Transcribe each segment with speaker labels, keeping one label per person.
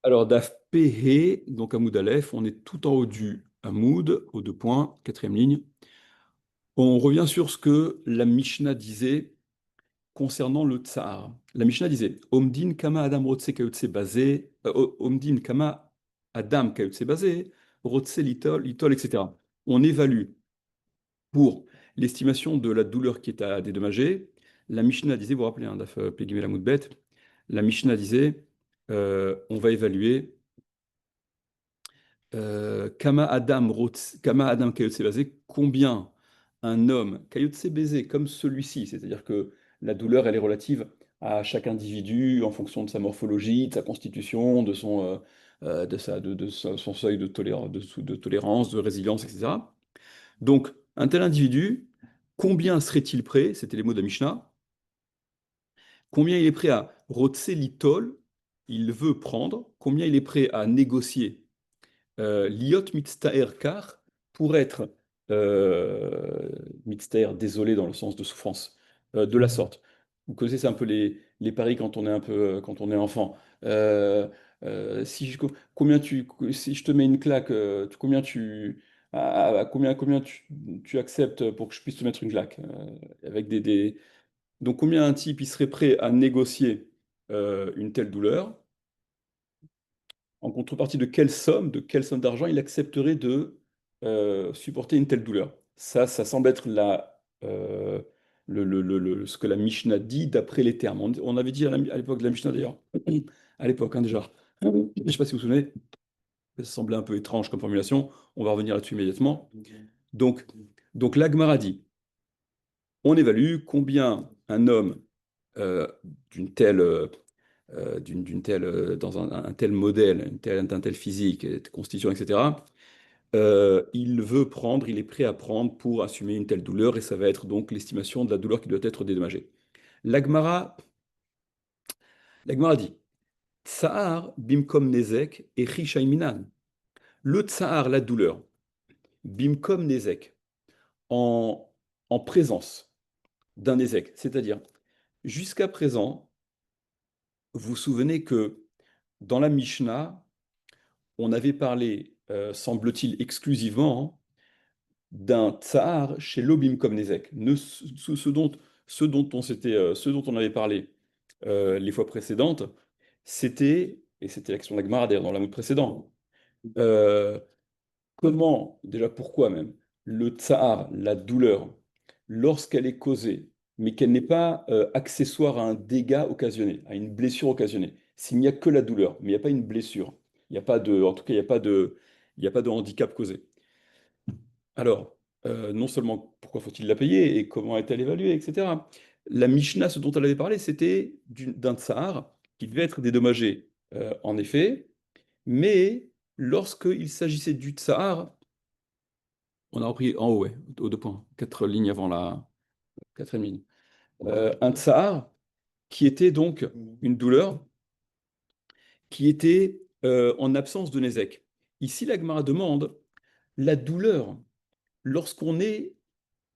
Speaker 1: Alors, Daf Pehe, donc Hamoud Aleph, on est tout en haut du Hamoud, aux deux points, quatrième ligne. On revient sur ce que la Mishnah disait concernant le Tsar. La Mishnah disait Omdin kama Adam rotse kayotse basé, Omdin kama Adam kayotse basé, rotse litol, litol, etc. On évalue pour l'estimation de la douleur qui est à dédommager. La Mishnah disait, vous vous rappelez, hein, Daf Pegimel Hamoud Bet, la Mishnah disait on va évaluer. Kama Adam Kayotse Basé, combien un homme Kayotse Basé comme celui-ci, c'est-à-dire que la douleur elle est relative à chaque individu en fonction de sa morphologie, de sa constitution, son seuil de tolérance, de résilience, etc. Donc, un tel individu, combien serait-il prêt, c'était les mots de Mishnah, combien il est prêt à Rotse Litol, il veut prendre, combien il est prêt à négocier Liot mitztaer kar, pour être mitztaer, désolé dans le sens de souffrance, de la sorte. Vous connaissez un peu les paris quand on est un peu quand on est enfant. Euh, si je te mets une claque, combien tu acceptes pour que je puisse te mettre une claque avec donc combien un type il serait prêt à négocier une telle douleur? En contrepartie de quelle somme d'argent il accepterait de supporter une telle douleur. Ça semble être ce que la Mishnah dit d'après les termes. On avait dit à l'époque de la Mishnah d'ailleurs, à l'époque hein, déjà. Je ne sais pas si vous vous souvenez, ça semblait un peu étrange comme formulation. On va revenir là-dessus immédiatement. Donc, donc l'Agmara dit, on évalue combien un homme euh, d'une telle dans un tel modèle, d'un tel physique, constitution, etc., il veut prendre, il est prêt à prendre pour assumer une telle douleur, et ça va être donc l'estimation de la douleur qui doit être dédommagée. L'Agmara, l'Agmara dit, Tsahar bimkom nezek et minan. Le tsahar, la douleur, bimkom nezek, en, en présence d'un nezek, c'est-à-dire, jusqu'à présent, vous vous souvenez que dans la Mishnah, on avait parlé, semble-t-il, exclusivement d'un tsar chez l'Obim Komnezek. Ce dont on avait parlé les fois précédentes, et c'était l'action de la Gemara d'ailleurs dans la mode précédent, euh, comment, déjà pourquoi même, le tsar, la douleur, lorsqu'elle est causée, mais qu'elle n'est pas accessoire à un dégât occasionné, à une blessure occasionnée, s'il n'y a que la douleur, mais il n'y a pas une blessure, il n'y a pas de, en tout cas, il n'y a pas de handicap causé. Alors, non seulement pourquoi faut-il la payer et comment est-elle évaluée, etc. La Mishnah, ce dont elle avait parlé, c'était d'un tsar qui devait être dédommagé, en effet, mais lorsqu'il s'agissait du tsar, on a repris en haut, ouais, aux deux points, quatre lignes avant la quatrième ligne. Un tsar qui était donc une douleur qui était en absence de Nézek. Ici, la Gemara demande la douleur lorsqu'on est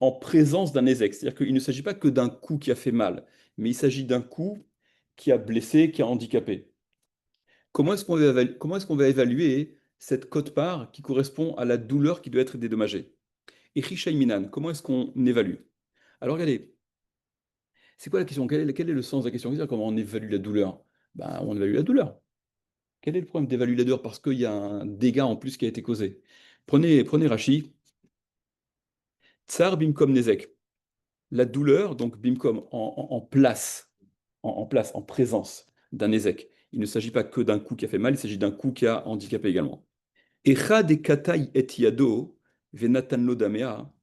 Speaker 1: en présence d'un ézec. C'est-à-dire qu'il ne s'agit pas que d'un coup qui a fait mal, mais il s'agit d'un coup qui a blessé, qui a handicapé. Comment est-ce qu'on va évaluer cette quote-part qui correspond à la douleur qui doit être dédommagée? Et Minan, comment est-ce qu'on évalue? Alors regardez, c'est quoi la question? Quel est le sens de la question? C'est-à-dire comment on évalue la douleur? Ben, on évalue la douleur. Quel est le problème d'évaluer la douleur? Parce qu'il y a un dégât en plus qui a été causé. Prenez Rachi, Tsar Bimkom Nezek. La douleur, donc Bimkom, en place, en place, en présence d'un ézec. Il ne s'agit pas que d'un coup qui a fait mal, il s'agit d'un coup qui a handicapé également. Echa de katai et yado, venatan lo damea,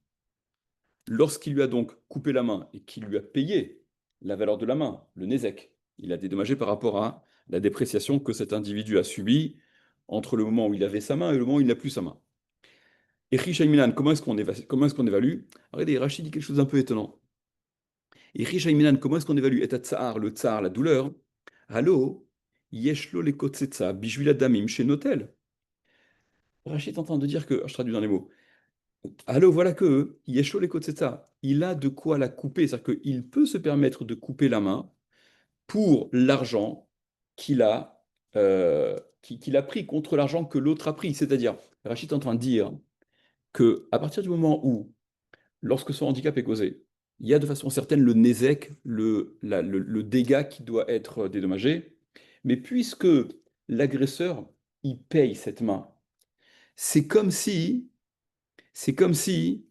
Speaker 1: lorsqu'il lui a donc coupé la main et qu'il lui a payé la valeur de la main, le nézek, il a dédommagé par rapport à la dépréciation que cet individu a subie entre le moment où il avait sa main et le moment où il n'a plus sa main. Et Milan, comment est-ce qu'on évalue? Regardez, Rachid dit quelque chose d'un peu étonnant. Et Minan, comment est-ce qu'on évalue et tsar, le tsar, la douleur? Allô, yeshlo le kotsetsa, bijvila damim chez Notel. Rachid est en train de dire que, je traduis dans les mots, allô, voilà que yeshlo le kotsetsa, il a de quoi la couper, c'est-à-dire qu'il peut se permettre de couper la main pour l'argent qu'il a qu'il a pris contre l'argent que l'autre a pris. C'est-à-dire, Rachid est en train de dire que à partir du moment où, lorsque son handicap est causé, il y a de façon certaine le nések, le dégât qui doit être dédommagé, mais puisque l'agresseur, il paye cette main, c'est comme si, c'est comme si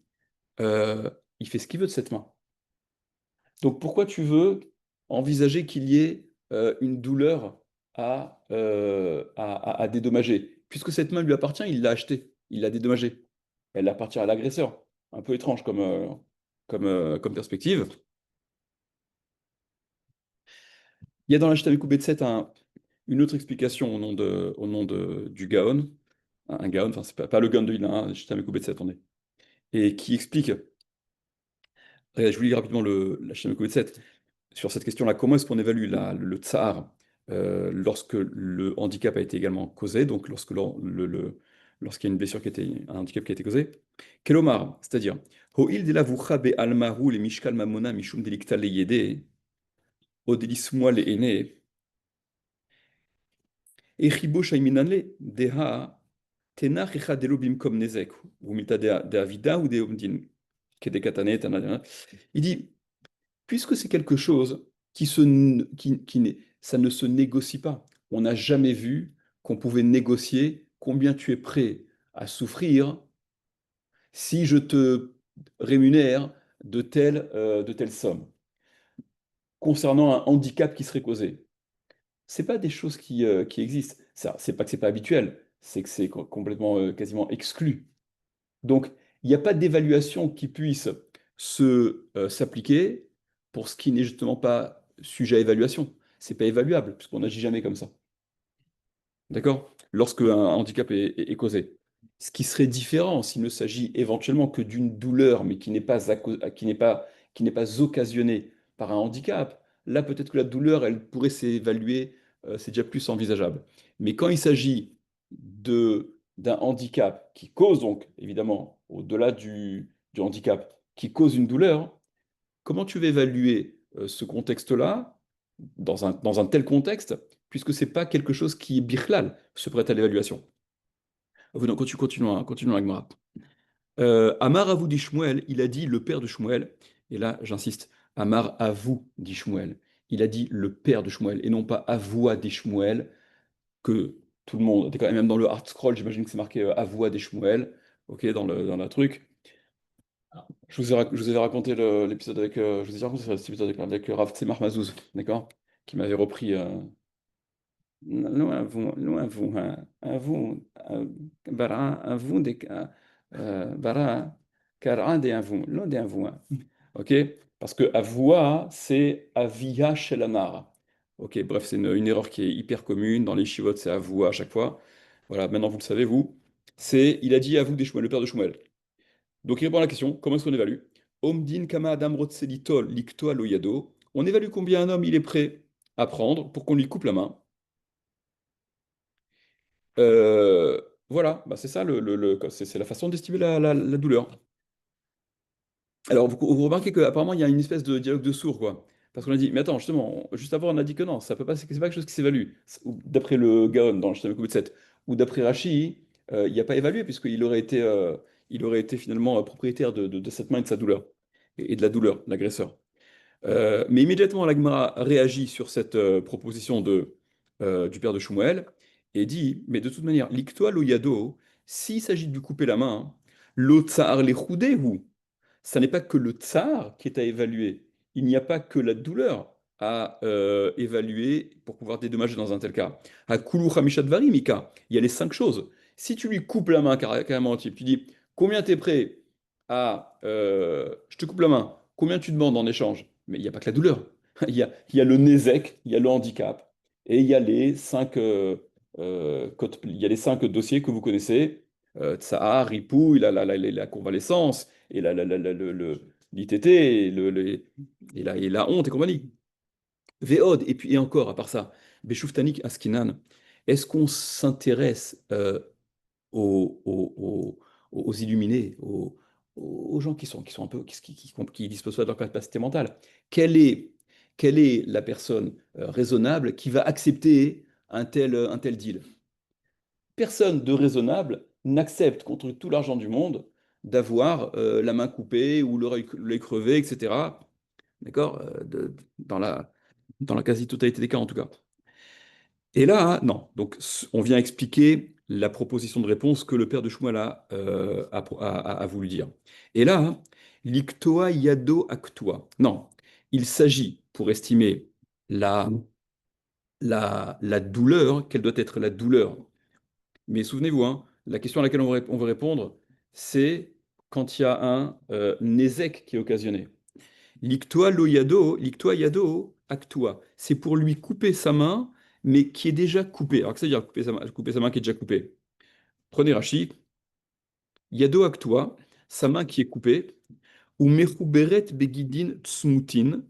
Speaker 1: euh, il fait ce qu'il veut de cette main. Donc pourquoi tu veux envisager qu'il y ait une douleur à dédommager? Puisque cette main lui appartient, il l'a achetée, il l'a dédommagée. Elle appartient à l'agresseur. Un peu étrange comme perspective. Il y a dans la Shita Mekubet une autre explication du Gaon. Un Gaon, enfin c'est pas le Gaon de Vilna, hein, Shita Mekubet, attendez. Et qui explique, je vous lis rapidement la Shita Mekubet sur cette question-là, comment est-ce qu'on évalue le tsar lorsque le handicap a été également causé, donc lorsqu'il y a une blessure un handicap qui a été causé? Kelomar, c'est-à-dire, Ho'il de la vucha almahu le mishkal mamona mishum delicta le yede, odelismua le ene, echibo shaiminanle, deha, tenach echa delo bimkom nezek, ou mita de avida ou de omdin, kedekatane, tanadana. Il dit, puisque c'est quelque chose ça ne se négocie pas. On n'a jamais vu qu'on pouvait négocier combien tu es prêt à souffrir si je te rémunère de telle somme. Concernant un handicap qui serait causé, c'est pas des choses qui existent. Ça, c'est pas que c'est pas habituel, c'est que c'est complètement, quasiment exclu. Donc, il n'y a pas d'évaluation qui puisse s'appliquer pour ce qui n'est justement pas sujet à évaluation. C'est pas évaluable, puisqu'on n'agit jamais comme ça. D'accord? Lorsque un handicap est causé. Ce qui serait différent s'il ne s'agit éventuellement que d'une douleur, mais qui n'est pas occasionnée par un handicap. Là, peut-être que la douleur, elle pourrait s'évaluer, c'est déjà plus envisageable. Mais quand il s'agit d'un handicap qui cause donc, évidemment, au-delà du handicap, qui cause une douleur, comment tu vas évaluer ce contexte-là, dans un tel contexte, puisque c'est pas quelque chose qui, bichlal, se prête à l'évaluation. Donc, continuons avec Gemara. Amar Avou dit Shmuel, il a dit le père de Shmuel, et là j'insiste, Amar Avou dit Shmuel, il a dit le père de Shmuel, et non pas Avoua dit Shmuel, que tout le monde, d'accord, et même dans le Hard Scroll, j'imagine que c'est marqué Avoua des Shmuel, ok, dans la truc. Je vous avais raconté l'épisode avec, je vous ai raconté cet épisode avec Rav Tzemach Mazouz, d'accord, qui m'avait repris. Bara avun de bara kara de avun, non de avun. Ok? Parce que avua, c'est avia shelamar. Ok, bref, c'est une erreur qui est hyper commune. Dans les chivotes, c'est avua à chaque fois. Voilà, maintenant vous le savez, vous. Il a dit à vous des Shmuel, le père de Shmuel. Donc il répond à la question, comment est-ce qu'on évalue? Omdin kama adam rotselitol likto aloyado. On évalue combien un homme il est prêt à prendre pour qu'on lui coupe la main. Voilà, bah c'est ça, c'est la façon d'estimer la douleur. Alors, vous remarquez qu'apparemment, il y a une espèce de dialogue de sourds, quoi. Parce qu'on a dit, mais attends, justement, juste avant, on a dit que non, ça peut pas, c'est pas quelque chose qui s'évalue. D'après le Gaon, dans le Shlomo 7, ou d'après Rashi, il n'y a pas évalué, il aurait été finalement propriétaire de cette main et de sa douleur, et de la douleur, l'agresseur. Mais immédiatement, l'Agmara réagit sur cette proposition du père de Shmuel et dit, mais de toute manière, l'ictoa lo yado, s'il s'agit de lui couper la main, lo tsar le ou ça n'est pas que le tsar qui est à évaluer. Il n'y a pas que la douleur à évaluer pour pouvoir dédommager dans un tel cas. À kulu hamishat mika, il y a les cinq choses. Si tu lui coupes la main carrément entière, tu dis, combien tu es prêt je te coupe la main, combien tu demandes en échange? Mais il n'y a pas que la douleur. Il y a le nezek, il y a le handicap, et il y a les il y a les cinq dossiers que vous connaissez, Tsahar, Ripouille, la convalescence, et l'ITT, et la honte et compagnie. Véod, et puis et encore, à part ça, Beshouftanik Askinan, est-ce qu'on s'intéresse aux, aux, aux- aux illuminés, aux gens qui sont un peu, qui disposent pas de leur capacité mentale? Quelle est, quelle est la personne raisonnable qui va accepter un tel deal? personne de raisonnable n'accepte contre tout l'argent du monde d'avoir la main coupée ou l'œil crevé, etc. D'accord? Dans la quasi-totalité des cas, en tout cas. Et là, non. Donc, on vient expliquer la proposition de réponse que le père de Shmuel a voulu dire. Et là, l'ictoa yado actua. Non, il s'agit, pour estimer la, la douleur, quelle doit être la douleur. Mais souvenez-vous, hein, la question à laquelle on veut répondre, c'est quand il y a un nézek qui est occasionné. L'ictua yado actua. C'est pour lui couper sa main, mais qui est déjà coupée. Alors que ça veut dire couper sa main qui est déjà coupée. Prenez Rashi, yado actua, sa main qui est coupée, ou mechuberet begidin tsmutin,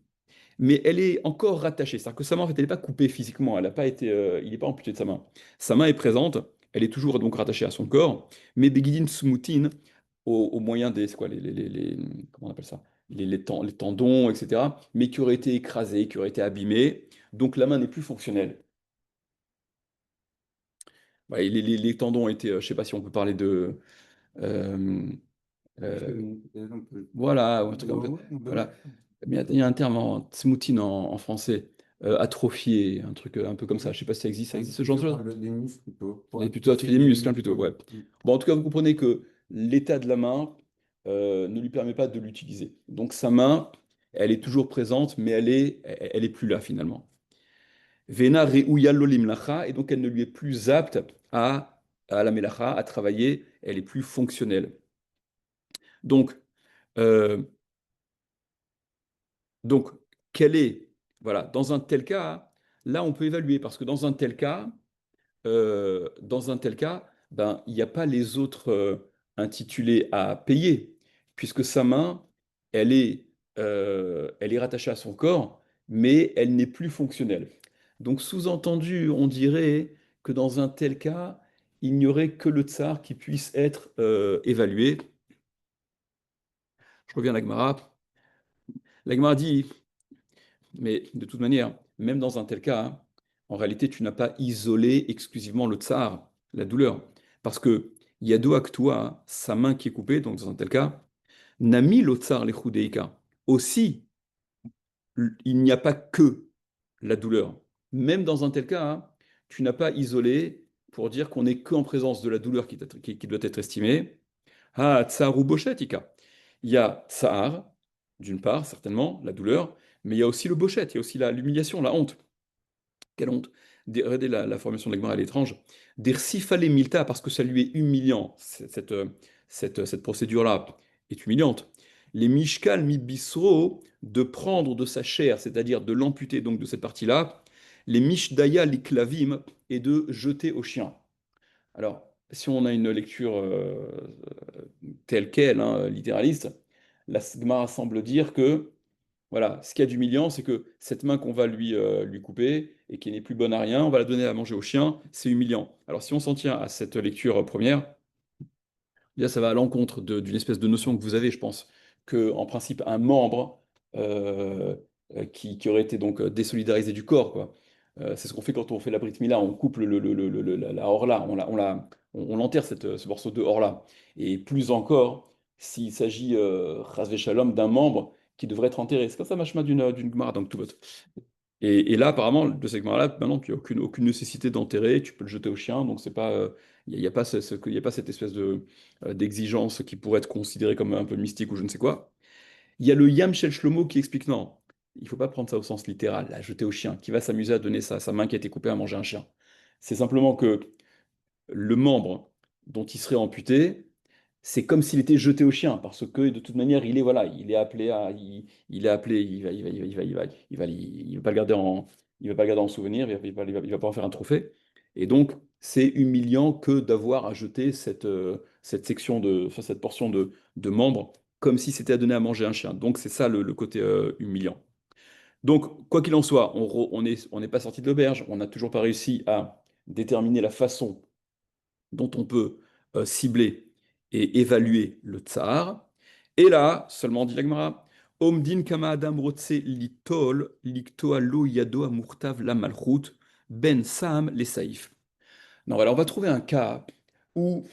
Speaker 1: mais elle est encore rattachée. C'est-à-dire que sa main, en fait, elle n'est pas coupée physiquement, elle a pas été, il n'est pas amputé de sa main. Sa main est présente, elle est toujours donc rattachée à son corps, mais begidin tsmutin, au moyen des, c'est quoi, comment on appelle ça? Les tendons, etc., mais qui auraient été écrasés, qui auraient été abîmés, donc la main n'est plus fonctionnelle. Ouais, les tendons ont été, je ne sais pas si on peut parler de... euh, euh, voilà, ou un truc un peu... Voilà. Mais il y a un terme en tsmoutin en français, atrophié, un truc un peu comme ça. Je ne sais pas si ça existe ce genre de choses.
Speaker 2: Les muscles plutôt.
Speaker 1: Et plutôt atrophié des muscles, hein, plutôt, ouais. Bon, en tout cas, vous comprenez que l'état de la main ne lui permet pas de l'utiliser. Donc sa main, elle est toujours présente, mais elle est plus là finalement. Vena re'uya lo limlacha, et donc elle ne lui est plus apte à la melacha, à travailler, elle est plus fonctionnelle. Donc, euh, donc voilà, dans un tel cas, là on peut évaluer, parce que dans un tel cas, ben, il n'y a pas les autres intitulés à payer, puisque sa main, elle est rattachée à son corps, mais elle n'est plus fonctionnelle. Donc, sous-entendu, on dirait que dans un tel cas, il n'y aurait que le tsar qui puisse être évalué. Je reviens à l'Agmara. L'Agmara dit, mais de toute manière, même dans un tel cas, hein, en réalité, tu n'as pas isolé exclusivement le tsar, la douleur. Parce que Yado Aktua, sa main qui est coupée, donc dans un tel cas, Nami lo tsar le chudeika. Aussi, il n'y a pas que la douleur. Même dans un tel cas, hein, tu n'as pas isolé pour dire qu'on n'est qu'en présence de la douleur qui doit être estimée. Ah, tsaru boshetika. Il y a tsar, d'une part, certainement, la douleur, mais il y a aussi le bochet, il y a aussi l'humiliation, la honte. Quelle honte. Regardez la formation de l'Agmara, elle est étrange. Des sifale milta, parce que ça lui est humiliant. Cette procédure-là est humiliante. Les mishkal mi bisro, de prendre de sa chair, c'est-à-dire de l'amputer donc de cette partie-là, les mishdaya liklavim, et de jeter au chien. Alors, si on a une lecture telle qu'elle, hein, littéraliste, la Gemara semble dire que voilà, ce qu'il y a d'humiliant, c'est que cette main qu'on va lui couper et qui n'est plus bonne à rien, on va la donner à manger au chien, c'est humiliant. Alors si on s'en tient à cette lecture première, déjà ça va à l'encontre d'une espèce de notion que vous avez, je pense, que en principe un membre euh, qui aurait été donc désolidarisé du corps, quoi. C'est ce qu'on fait quand on fait la Brit Mila, on coupe la horla, on l'enterre ce morceau de horla. Et plus encore, s'il s'agit, ras shalom, d'un membre qui devrait être enterré. C'est comme ça, machma d'une Gemara, donc tout vote. Et là, apparemment, de cette Gemara-là, maintenant, il n'y a aucune nécessité d'enterrer, tu peux le jeter au chien, donc c'est pas, il n'y a, pas il y a pas cette espèce d'exigence qui pourrait être considérée comme un peu mystique ou je ne sais quoi. Il y a le Yam Shel Shlomo qui explique non, il ne faut pas prendre ça au sens littéral, la jeter au chien, qui va s'amuser à donner sa main qui a été coupée à manger un chien. C'est simplement que le membre dont il serait amputé, c'est comme s'il était jeté au chien, parce que de toute manière, voilà, il est appelé il est appelé, il va pas le garder il va pas le garder en souvenir, il va pas en faire un trophée. Et donc, c'est humiliant que d'avoir à jeter cette section enfin, cette portion de membre, comme si c'était à donner à manger un chien. Donc, c'est ça le côté humiliant. Donc, quoi qu'il en soit, on n'est pas sorti de l'auberge, on n'a toujours pas réussi à déterminer la façon dont on peut cibler et évaluer le tsar. Et là, seulement dit l'Agmara, Omdin kama adam rotse litol, liktoa lo yado amurtav la malchut, ben sam les saïf. Non, alors on va trouver un cas où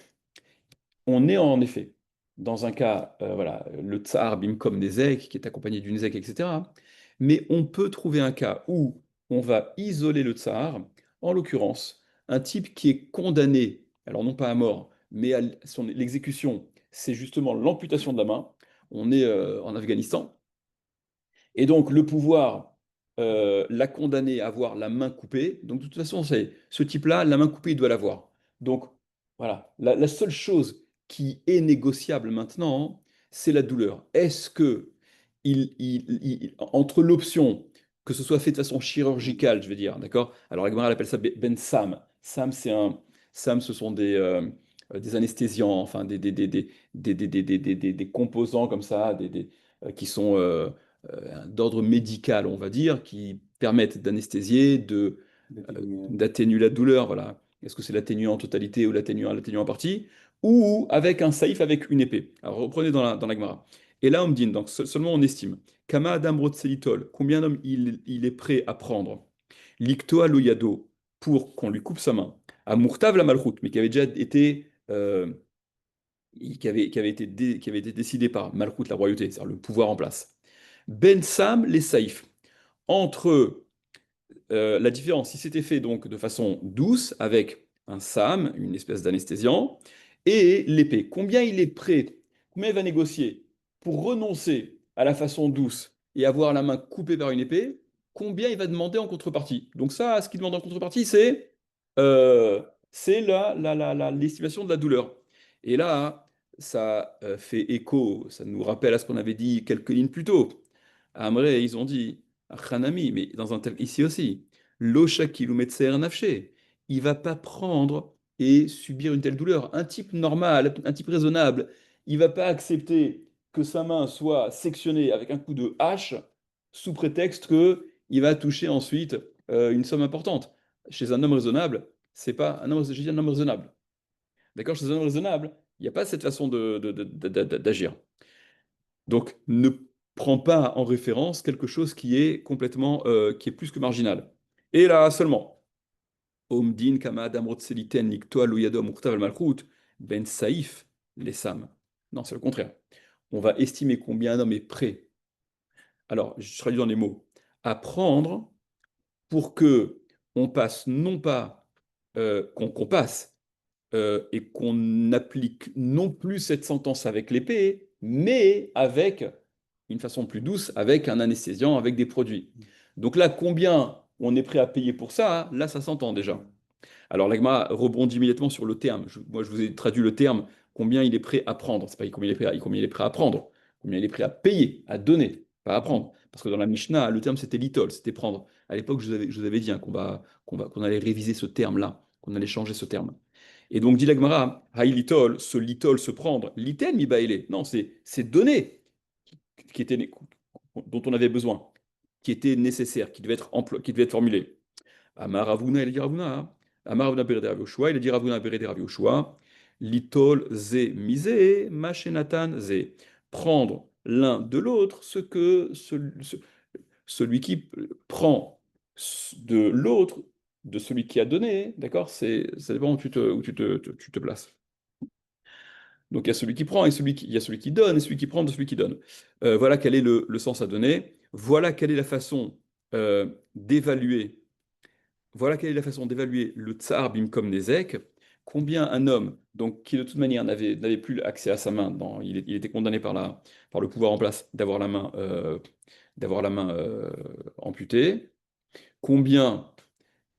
Speaker 1: on est en effet dans un cas, voilà, le tsar Bimkom Nezek, qui est accompagné d'une zek, etc. Mais on peut trouver un cas où on va isoler le tsar, en l'occurrence, un type qui est condamné, alors non pas à mort, mais à l'exécution, c'est justement l'amputation de la main. On est en Afghanistan. Et donc, le pouvoir l'a condamné à avoir la main coupée. Donc, de toute façon, c'est ce type-là, la main coupée, il doit l'avoir. Donc, voilà. La seule chose qui est négociable maintenant, c'est la douleur. Est-ce que, entre l'option que ce soit fait de façon chirurgicale, je veux dire, d'accord? Alors, la Gemara, elle appelle ça Ben Sam. Sam, ce sont des anesthésiants, enfin, des composants comme ça, qui sont d'ordre médical, on va dire, qui permettent d'anesthésier, d'atténuer la douleur, voilà. Est-ce que c'est l'atténuant en totalité ou l'atténuant en partie? Ou avec un saïf avec une épée. Alors reprenez dans la Gemara. Et là, on me dit, donc seulement on estime. Kama Adam Rotselitol, combien d'hommes il est prêt à prendre? Liktoa Loyado, pour qu'on lui coupe sa main. À Murtav la Malchut, mais qui avait déjà été, qui avait été décidé par Malchut, la royauté, c'est-à-dire le pouvoir en place. Ben Sam, les saïfs. Entre la différence, si c'était fait donc de façon douce, avec un SAM, une espèce d'anesthésiant, et l'épée. Combien il est prêt, combien il va négocier pour renoncer à la façon douce et avoir la main coupée par une épée, combien il va demander en contrepartie. Donc ça, ce qu'il demande en contrepartie, euh, c'est l'estimation de la douleur. Et là, ça fait écho, ça nous rappelle à ce qu'on avait dit quelques lignes plus tôt. À Amré, ils ont dit, à Hanami, mais dans un tel, ici aussi. Lo shakil ou metser nafshe. Il va pas prendre et subir une telle douleur. Un type normal, un type raisonnable, il va pas accepter que sa main soit sectionnée avec un coup de hache sous prétexte que il va toucher ensuite une somme importante. Chez un homme raisonnable, c'est pas un homme, j'ai dit un homme raisonnable. D'accord? Chez un homme raisonnable, il n'y a pas cette façon d'agir. Donc, ne prends pas en référence quelque chose qui est complètement, qui est plus que marginal. Et là seulement, Omdin kama adam rotseliten niktoa louyado muktav al malchut, ben saïf les sam. Non, c'est le contraire. On va estimer combien un homme est prêt. Alors, je traduis dans les mots. À prendre pour que on passe non pas qu'on passe et qu'on n'applique non plus cette sentence avec l'épée, mais avec une façon plus douce, avec un anesthésiant, avec des produits. Donc là, combien on est prêt à payer pour ça? Là, ça s'entend déjà. Alors l'agma rebondit immédiatement sur le terme. Moi, je vous ai traduit le terme combien il est prêt à prendre. C'est pas combien il est prêt à prendre, combien il est prêt à payer, à donner, pas à prendre. Parce que dans la Mishnah, le terme c'était litol, c'était prendre. À l'époque, je vous avais dit hein, qu'on allait réviser ce terme-là, qu'on allait changer ce terme. Et donc dit l'agmara, haï litol, ce prendre, liten mi baile. Non, c'est donner qui était, dont on avait besoin, qui était nécessaire, qui devait être formulé. Amar Ravuna, il a dit Ravuna. Hein. Amar Ravuna Berede Rav Yoshua, il a dit Ravuna Berede Rav Yoshua. Litol ze mise, machenatan ze. Prendre l'un de l'autre celui qui prend de l'autre, de celui qui a donné, d'accord? Ça dépend où tu te places. Donc il y a celui qui prend et il y a celui qui donne et celui qui prend de celui qui donne. Voilà quel est le sens à donner. Voilà quelle est la façon d'évaluer voilà quelle est la façon d'évaluer le tsar Bimkom Nezek. Combien un homme, donc qui de toute manière n'avait plus accès à sa main, il était condamné par le pouvoir en place d'avoir la main amputée. Combien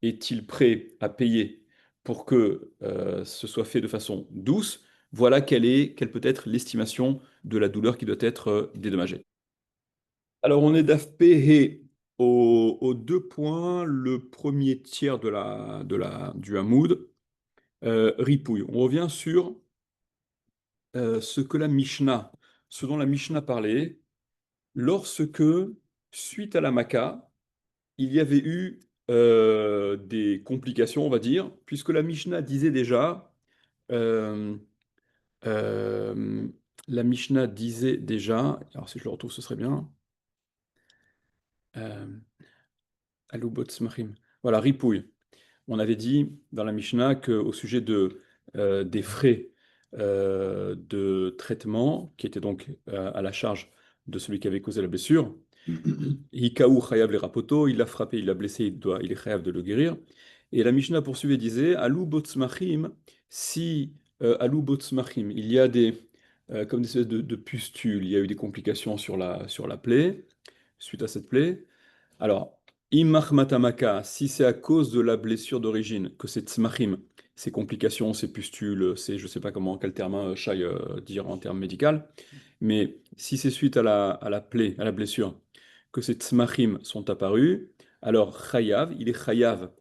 Speaker 1: est-il prêt à payer pour que ce soit fait de façon douce? Voilà quelle peut être l'estimation de la douleur qui doit être dédommagée. Alors, on est d'AFP aux 2 points, le premier tiers du Hamoud, Ripouille. On revient sur ce que la Mishnah, ce dont la Mishnah parlait, lorsque, suite à la Maca, il y avait eu des complications, on va dire, puisque la Mishnah disait déjà, euh, euh, alors si je le retrouve, ce serait bien. euh, Alubot Smachim. Voilà, Ripouille. on avait dit dans la Mishnah qu'au sujet des frais de traitement, qui étaient donc à la charge de celui qui avait causé la blessure, Hikaou chayav le rapoto, il l'a frappé, il l'a blessé, il est chayav de le guérir. Et la Mishnah poursuivait et disait, Alou botzmachim, si Alou botzmachim, il y a comme des espèces de pustules, il y a eu des complications sur la plaie, suite à cette plaie. Alors, imach matamaka, si c'est à cause de la blessure d'origine, que c'est tzmachim, ces complications, ces pustules, je sais pas comment, quel terme Shai dire en termes médical, mais si c'est suite à la plaie, à la blessure, que ces tzmachim sont apparus, alors chayav, il est chayav,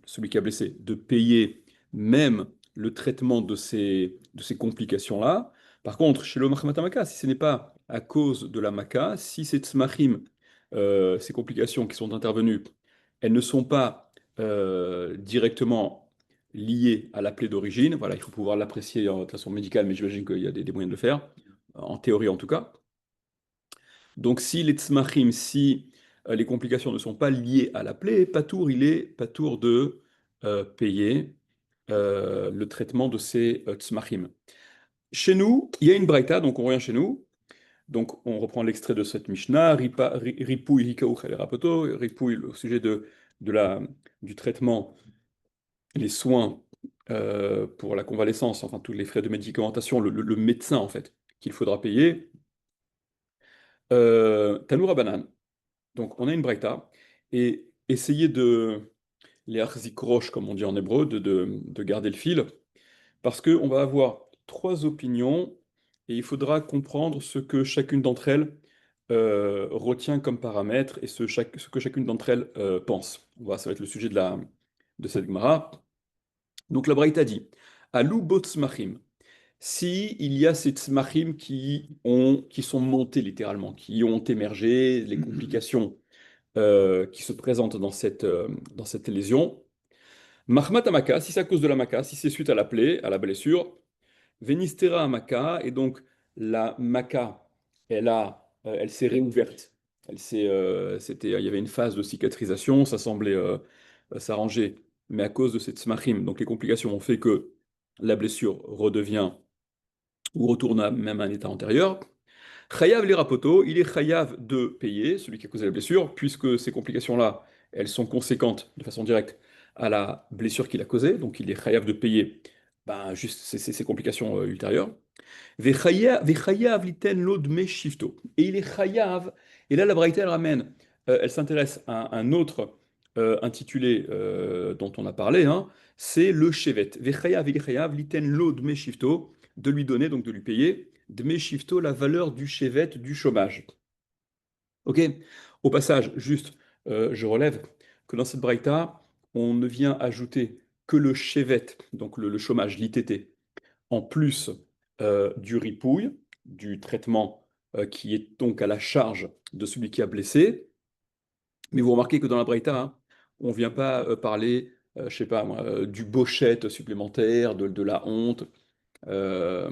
Speaker 1: celui qui a blessé, de payer même le traitement de ces complications-là. Par contre, chez le Mahmatamaka, si ce n'est pas à cause de la Maka, si ces tzmachim, ces complications qui sont intervenues, elles ne sont pas directement liées à la plaie d'origine, voilà, il faut pouvoir l'apprécier de façon médicale, mais j'imagine qu'il y a des moyens de le faire, en théorie en tout cas. Donc si les tzmachim, si les complications ne sont pas liées à la plaie, Patour, il est Patour de payer le traitement de ces tzmachim. Chez nous, il y a une braïta, donc on revient chez nous. Donc on reprend l'extrait de cette Mishnah, Ripouille Hikaou Rapoto, Ripouille au sujet de du traitement, les soins pour la convalescence, enfin tous les frais de médicamentation, le médecin en fait, qu'il faudra payer. Tanoura banane. Donc, on a une braïta, et essayer les arzikrosh, comme on dit en hébreu, de garder le fil, parce qu'on va avoir trois opinions, et il faudra comprendre ce que chacune d'entre elles retient comme paramètre, et ce que chacune d'entre elles pense. Ça va être le sujet de cette Gemara. Donc, la braïta dit, Alou bot smachim, si il y a ces tzmachim qui sont montés littéralement, qui ont émergé, les complications qui se présente dans cette lésion. Mahmat amaka, si c'est à cause de la maca, si c'est suite à la plaie, à la blessure, venistera amaka, et donc la maca, elle s'est réouverte. Il y avait une phase de cicatrisation, ça semblait s'arranger, mais à cause de cette smachim, donc les complications ont fait que la blessure redevient ou retourne même à un état antérieur. Chayav l'irapoto, il est chayav de payer, celui qui a causé la blessure, puisque ces complications-là, elles sont conséquentes de façon directe à la blessure qu'il a causée, donc il est chayav de payer juste ces complications ultérieures. Vechayav liten lo dme shifto. Et il est chayav, et là la Braïta elle ramène, elle s'intéresse à un autre intitulé dont on a parlé, hein, c'est le shevet. Vechayav il est chayav liten lo dme shifto, de lui donner, donc de lui payer, dme shifto, la valeur du shevet, du chômage. Ok? Au passage, juste, je relève que dans cette Braïta, on ne vient ajouter que le shevet, donc le chômage, l'ITT, en plus du ripouille, du traitement qui est donc à la charge de celui qui a blessé. Mais vous remarquez que dans la Braïta, hein, on ne vient pas parler, je sais pas moi, du bochette supplémentaire, de la honte, euh,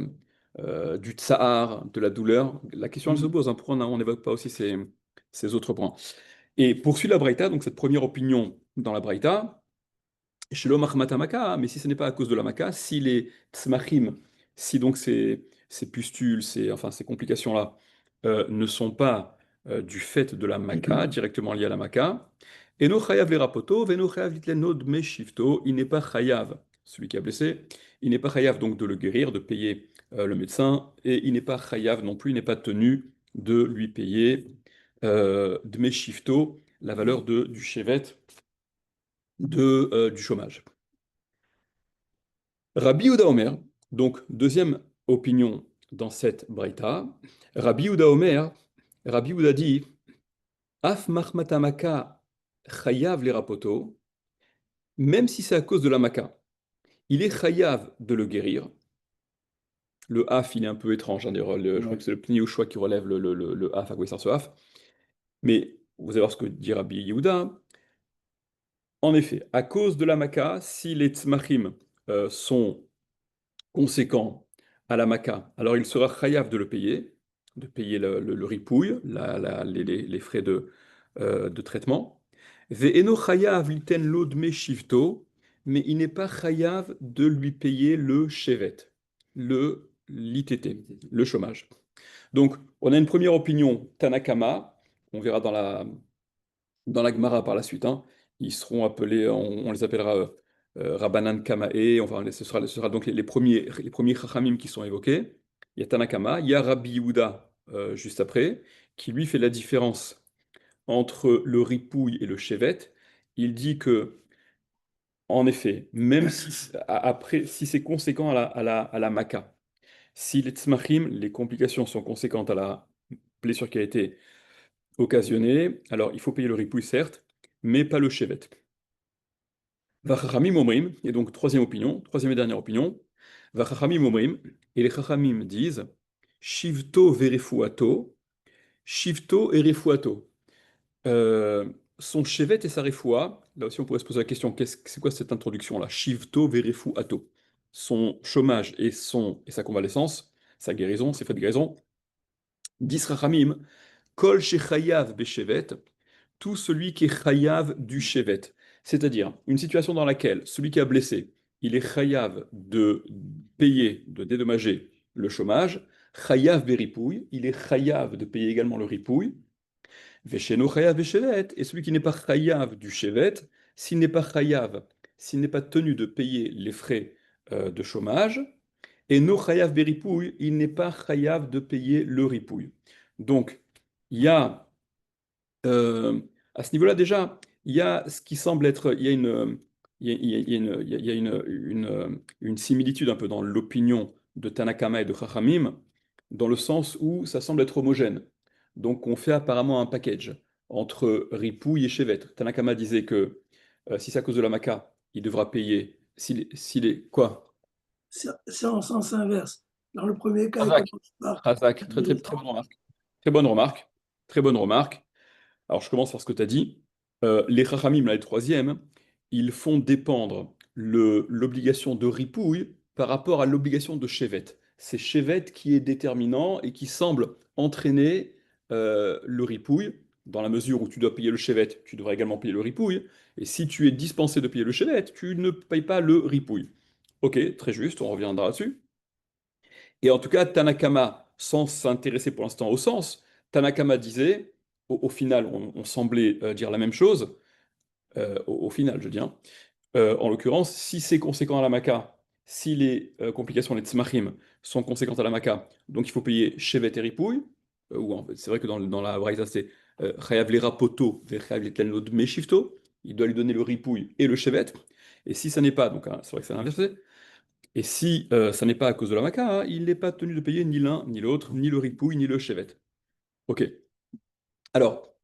Speaker 1: du tsahar, de la douleur. La question elle se pose, hein, pourquoi on n'évoque pas aussi ces autres points? Et poursuit la Braïta, donc cette première opinion dans la Braïta, chez l'homme Matamaka, mais si ce n'est pas à cause de la maca, si les tsmachim, si donc ces pustules, enfin, ces complications-là ne sont pas du fait de la maca, directement liées à la maca, eno chayav les rapoto, veno chayav litlenod me shifto, il n'est pas chayav, celui qui a blessé, il n'est pas chayav donc de le guérir, de payer le médecin, et il n'est pas chayav non plus, il n'est pas tenu de lui payer de shifto, la valeur du chevet du chômage. Rabbi Yehuda Omer, donc deuxième opinion dans cette braïta, Rabbi Yehuda Omer, Rabbi Yehuda dit Af machmatamaka chayav les rapoto, même si c'est à cause de la maka, il est chayav de le guérir. Le af, il est un peu étrange, hein, d'ailleurs, je crois que c'est le Pni Yoshua qui relève le af, à quoi il sert ce af. Mais vous allez voir ce que dit Rabbi Yehuda. En effet, à cause de la maka, si les tzmachim sont conséquent à la maca, alors il sera chayav de payer le ripouille, les frais de traitement. Ve'eno chayav liten lo dme shivto, mais il n'est pas chayav de lui payer le shevet, le l'ITT, le chômage. Donc, on a une première opinion, Tanakama, on verra dans la Gemara par la suite, hein. Ils seront appelés, on les appellera Rabbanan Kamae, enfin, ce sera donc les premiers Chachamim qui sont évoqués. Il y a Tanakama, il y a Rabbi Yehuda juste après, qui lui fait la différence entre le ripouille et le chevet. Il dit que, en effet, même si, après, si c'est conséquent à la maca, si les tzmachim, les complications sont conséquentes à la blessure qui a été occasionnée, alors il faut payer le ripouille, certes, mais pas le chevet. Vachachamim omrim, et donc troisième opinion, troisième et dernière opinion, Vachachamim omrim, et les chachamim disent, shivto verefuato, shivto et refuato. Euh, Son chevet et sa refoua, là aussi on pourrait se poser la question, c'est quoi cette introduction-là? Shivto verefu ato. Son chômage et sa convalescence, sa guérison, ses frais de guérison, disrachamim, kol shechayav beshevet, tout celui qui est chayav du chevet. C'est-à-dire une situation dans laquelle celui qui a blessé, il est chayav de payer, de dédommager le chômage, chayav beripouille, il est chayav de payer également le ripouille, Vesheno chayav veshevet, et celui qui n'est pas chayav du shevet, s'il n'est pas chayav, s'il n'est pas tenu de payer les frais de chômage, et no chayav beripouille, il n'est pas chayav de payer le ripouille. Donc, il y a, euh, à ce niveau-là déjà, il y a ce qui semble être, il y a une, il y a une, il y a une similitude un peu dans l'opinion de Tanakama et de Chachamim, dans le sens où ça semble être homogène. Donc on fait apparemment un package entre ripouille et chevet. Tanakama disait que si c'est à cause de la maca, il devra payer. S'il est quoi?
Speaker 2: C'est en sens inverse. Dans le premier cas, il
Speaker 1: Razak.
Speaker 2: commence par
Speaker 1: Razak. Très, très, très bonne remarque. Très bonne remarque. Très bonne remarque. Alors, je commence par ce que tu as dit. Les Chachamim, là, les troisièmes, ils font dépendre l'obligation de ripouille par rapport à l'obligation de chevet. C'est chevet qui est déterminant et qui semble entraîner le ripouille. Dans la mesure où tu dois payer le chevet, tu devras également payer le ripouille. Et si tu es dispensé de payer le chevet, tu ne payes pas le ripouille. Ok, très juste, on reviendra là-dessus. Et en tout cas, Tanakama, sans s'intéresser pour l'instant au sens, Tanakama disait, au final, on semblait dire la même chose, au final, je dis, hein. En l'occurrence, si c'est conséquent à la Maca, si les complications, les tzmachim, sont conséquentes à la Maca, donc il faut payer shevet et ripouille, ou en fait, c'est vrai que dans la Braïta, c'est chayav lera poto, vechayav letenlo dme shifto, il doit lui donner le ripouille et le shevet, et si ça n'est pas, donc hein, c'est vrai que c'est inversé, et si ça n'est pas à cause de la maca, hein, il n'est pas tenu de payer ni l'un, ni l'autre, ni le ripouille, ni le chevet. Ok. Alors,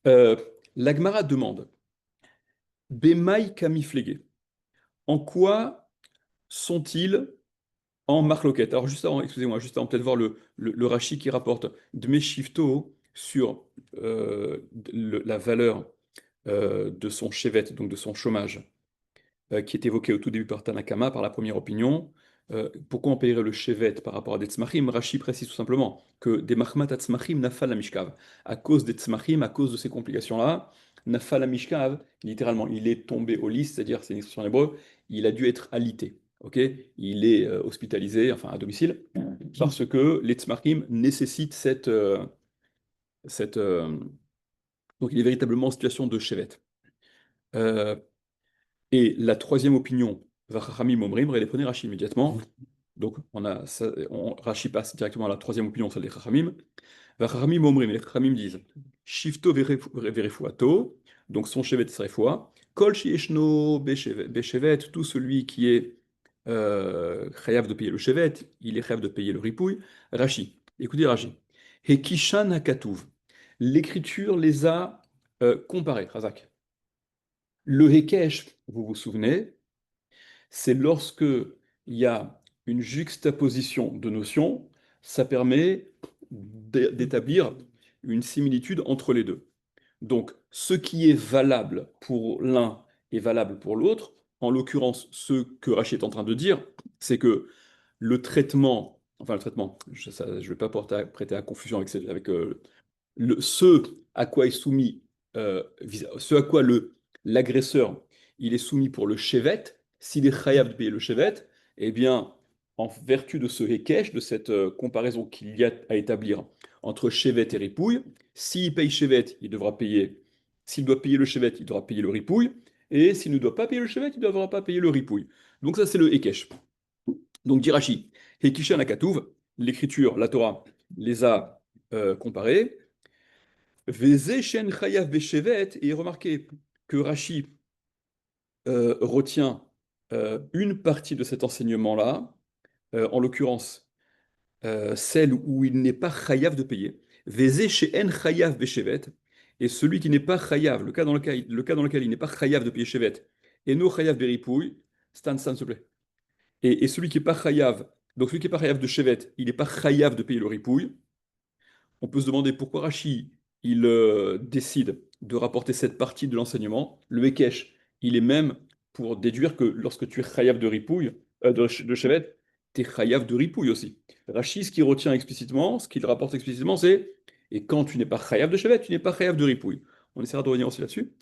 Speaker 1: euh, l'Agmara demande, Bemaï kamiflégué, en quoi sont-ils en marloquette? Alors, juste avant, excusez-moi, juste avant peut-être voir le Rashi qui rapporte Dmeshifto sur la valeur de son chevet, donc de son chômage. Qui est évoqué au tout début par Tanakama, par la première opinion. Pourquoi on paierait le chevet par rapport à des tzmachim? Rashi précise tout simplement que des mahmat tzmachim nafal la mishkav. À cause des tzmachim, à cause de ces complications-là, nafal la mishkav, littéralement, il est tombé au lit, c'est-à-dire, c'est une expression en hébreu, il a dû être alité. Ok, il est hospitalisé, enfin à domicile, parce que les tzmachim nécessitent cette donc il est véritablement en situation de chevet. Euh, Et la troisième opinion, Vachachamim Omrim, elle prenait Rashi immédiatement. Donc Rashi passe directement à la troisième opinion, celle des Chachamim. Vachachamim Omrim, et les Chachamim disent Shifto verefuato, donc son chevet serait foi. Kol shieshno beshevet, tout celui qui est chayav de payer le chevet, il est chayav de payer le ripouille. Rashi, écoutez Rashi. Hekishan hakatuv, l'écriture les a comparés, Razak. Le Hekesh, vous vous souvenez, c'est lorsque il y a une juxtaposition de notions, ça permet d'établir une similitude entre les deux. Donc, ce qui est valable pour l'un est valable pour l'autre. En l'occurrence, ce que Rachid est en train de dire, c'est que le traitement, enfin le traitement, je ne vais pas prêter à confusion avec ce à quoi est soumis, ce à quoi l'agresseur il est soumis pour le shevet. S'il est chayav de payer le shevet, eh bien, en vertu de ce hekesh, de cette comparaison qu'il y a à établir entre shevet et ripouille, s'il paye shevet, il devra payer. S'il doit payer le shevet, il devra payer le ripouille. Et s'il ne doit pas payer le shevet, il ne devra pas payer le ripouille. Donc ça, c'est le hekesh. Donc dit Rashi, Hekisha Nakatouv, l'écriture, la Torah, les a comparés. Veze Shen Chayav Beshevet, et remarquez que Rashi retient une partie de cet enseignement-là, en l'occurrence celle où il n'est pas chayav de payer. Veze Shen Chayav Beshevet, et celui qui n'est pas chayav, le cas dans lequel il n'est pas chayav de payer Shevet, et no chayav Beripouille, Stan, s'il te plaît. Et celui qui n'est pas chayav, donc celui qui n'est pas chayav de Shevet, il n'est pas chayav de payer le ripouille. On peut se demander pourquoi Rashi il décide de rapporter cette partie de l'enseignement. Le Hekesh, il est même pour déduire que lorsque tu es chayav de ripouille, de Shevet, tu es chayav de ripouille aussi. Rashi, ce qu'il retient explicitement, ce qu'il rapporte explicitement, c'est et quand tu n'es pas chayav de Shevet, tu n'es pas chayav de ripouille. On essaiera de revenir aussi là-dessus.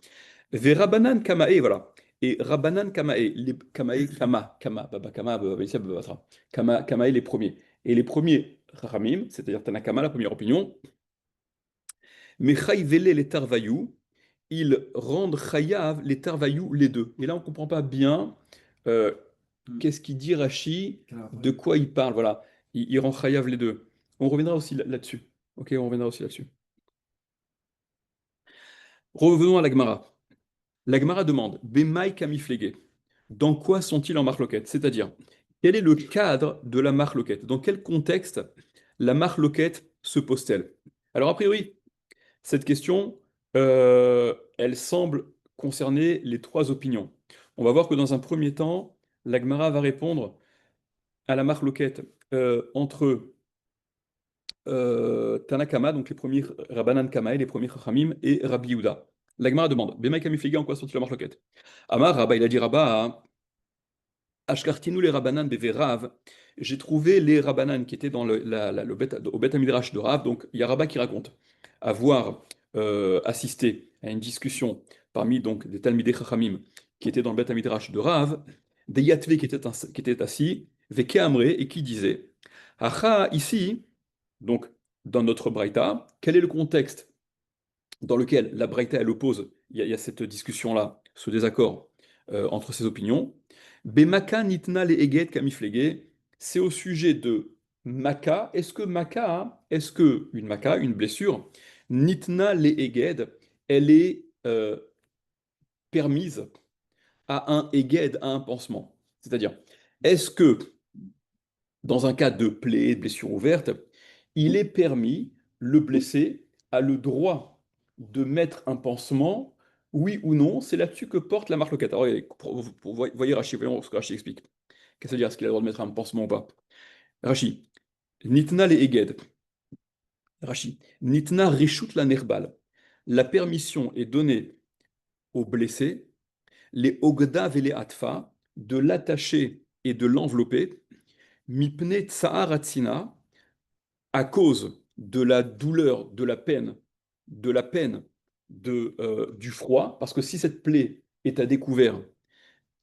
Speaker 1: Ve Rabbanan Kamae, voilà. Et Rabbanan Kamae, les Kamae, Baba Kama, Baba Issa, Baba Batra. Kamae, les premiers. Et les premiers Ramim, c'est-à-dire Tanakama, la première opinion, mais Chayvele les Tarvayou, ils rendent Chayav les Tarvayou les deux. Et là, on ne comprend pas bien euh, qu'est-ce qu'il dit Rashi, de quoi il parle. Voilà, il rend Chayav les deux. On reviendra aussi là-dessus. Ok, on reviendra aussi là-dessus. Revenons à la Gemara. La Gemara demande, Bemaï kamiflégué, dans quoi sont-ils en marloquette? C'est-à-dire, quel est le cadre de la marloquette? Dans quel contexte la marloquette se pose-t-elle? Alors, a priori, cette question, elle semble concerner les trois opinions. On va voir que dans un premier temps, la Gemara va répondre à la marloquette entre Tanakama, donc les premiers Rabbanan Kamae, les premiers Chachamim, et Rabbi Yehuda. La Gemara demande, Bemaï kamiflégué, en quoi sont-ils en marloquette? Amar, Rabba, il a dit Rabba, hein, Ashkartinu les Rabbanan beve Rav, j'ai trouvé les Rabbanan qui étaient dans au Bet Midrash de Rav, donc il y a Rabba qui raconte avoir assisté à une discussion parmi donc des Talmidei Chachamim qui étaient dans le Bet Midrash de Rav, des Yatvé qui étaient assis, Veke Amre, et qui disaient, Acha, ici, donc dans notre Braïta, quel est le contexte dans lequel la Braïta elle oppose, il y a cette discussion-là, ce désaccord entre ces opinions. Bemaka nitna le eged kamiflege, c'est au sujet de Maka. Est-ce que une Maka, une blessure, nitna le eged, elle est permise à un eged, à un pansement? C'est-à-dire, est-ce que dans un cas de plaie, de blessure ouverte, il est permis, le blessé a le droit de mettre un pansement, oui ou non, c'est là-dessus que porte la marque locataire. Voyez Rachid, voyons ce que Rachid explique. Qu'est-ce que ça veut dire? Est-ce qu'il a le droit de mettre un pansement ou pas? Rachid, Nitna le Eged. Rachid, Nitna Rishut la Nerbal. La permission est donnée au blessé, les Ogdav et les Atfa, de l'attacher et de l'envelopper, Mipne Tsaharatsina, à cause de la douleur, de la peine, du froid, parce que si cette plaie est à découvert,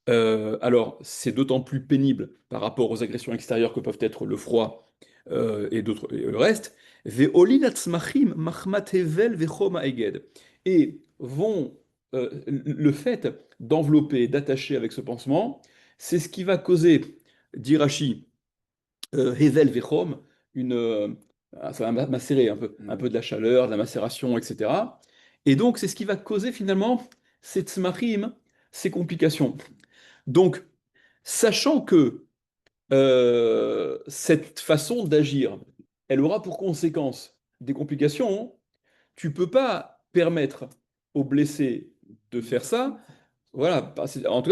Speaker 1: alors c'est d'autant plus pénible par rapport aux agressions extérieures que peuvent être le froid et le reste. Et le fait d'envelopper, d'attacher avec ce pansement, c'est ce qui va causer, dit Rashi, Hevel Vechom, ça va macérer un peu de la chaleur, de la macération, etc. Et donc, c'est ce qui va causer finalement ces tzmachim, ces complications. Donc, sachant que cette façon d'agir, elle aura pour conséquence des complications, tu peux pas permettre aux blessés de faire ça. Voilà, en tout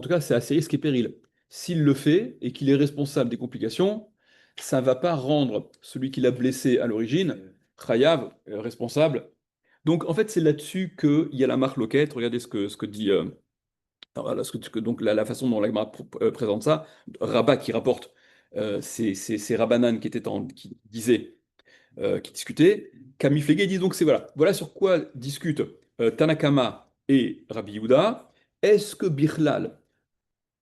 Speaker 1: cas, c'est assez risque et péril. S'il le fait et qu'il est responsable des complications, ça ne va pas rendre celui qui l'a blessé à l'origine, Chayav, responsable. Donc, en fait, c'est là-dessus qu'il y a la marque loquette. Regardez ce que dit. Voilà, donc, la façon dont la Gemara présente ça. Rabat qui rapporte ces Rabbanan qui disaient, qui discutaient. Camille Fleguet dit donc c'est voilà sur quoi discutent Tanakama et Rabbi Yehuda. est-ce que Bichlal,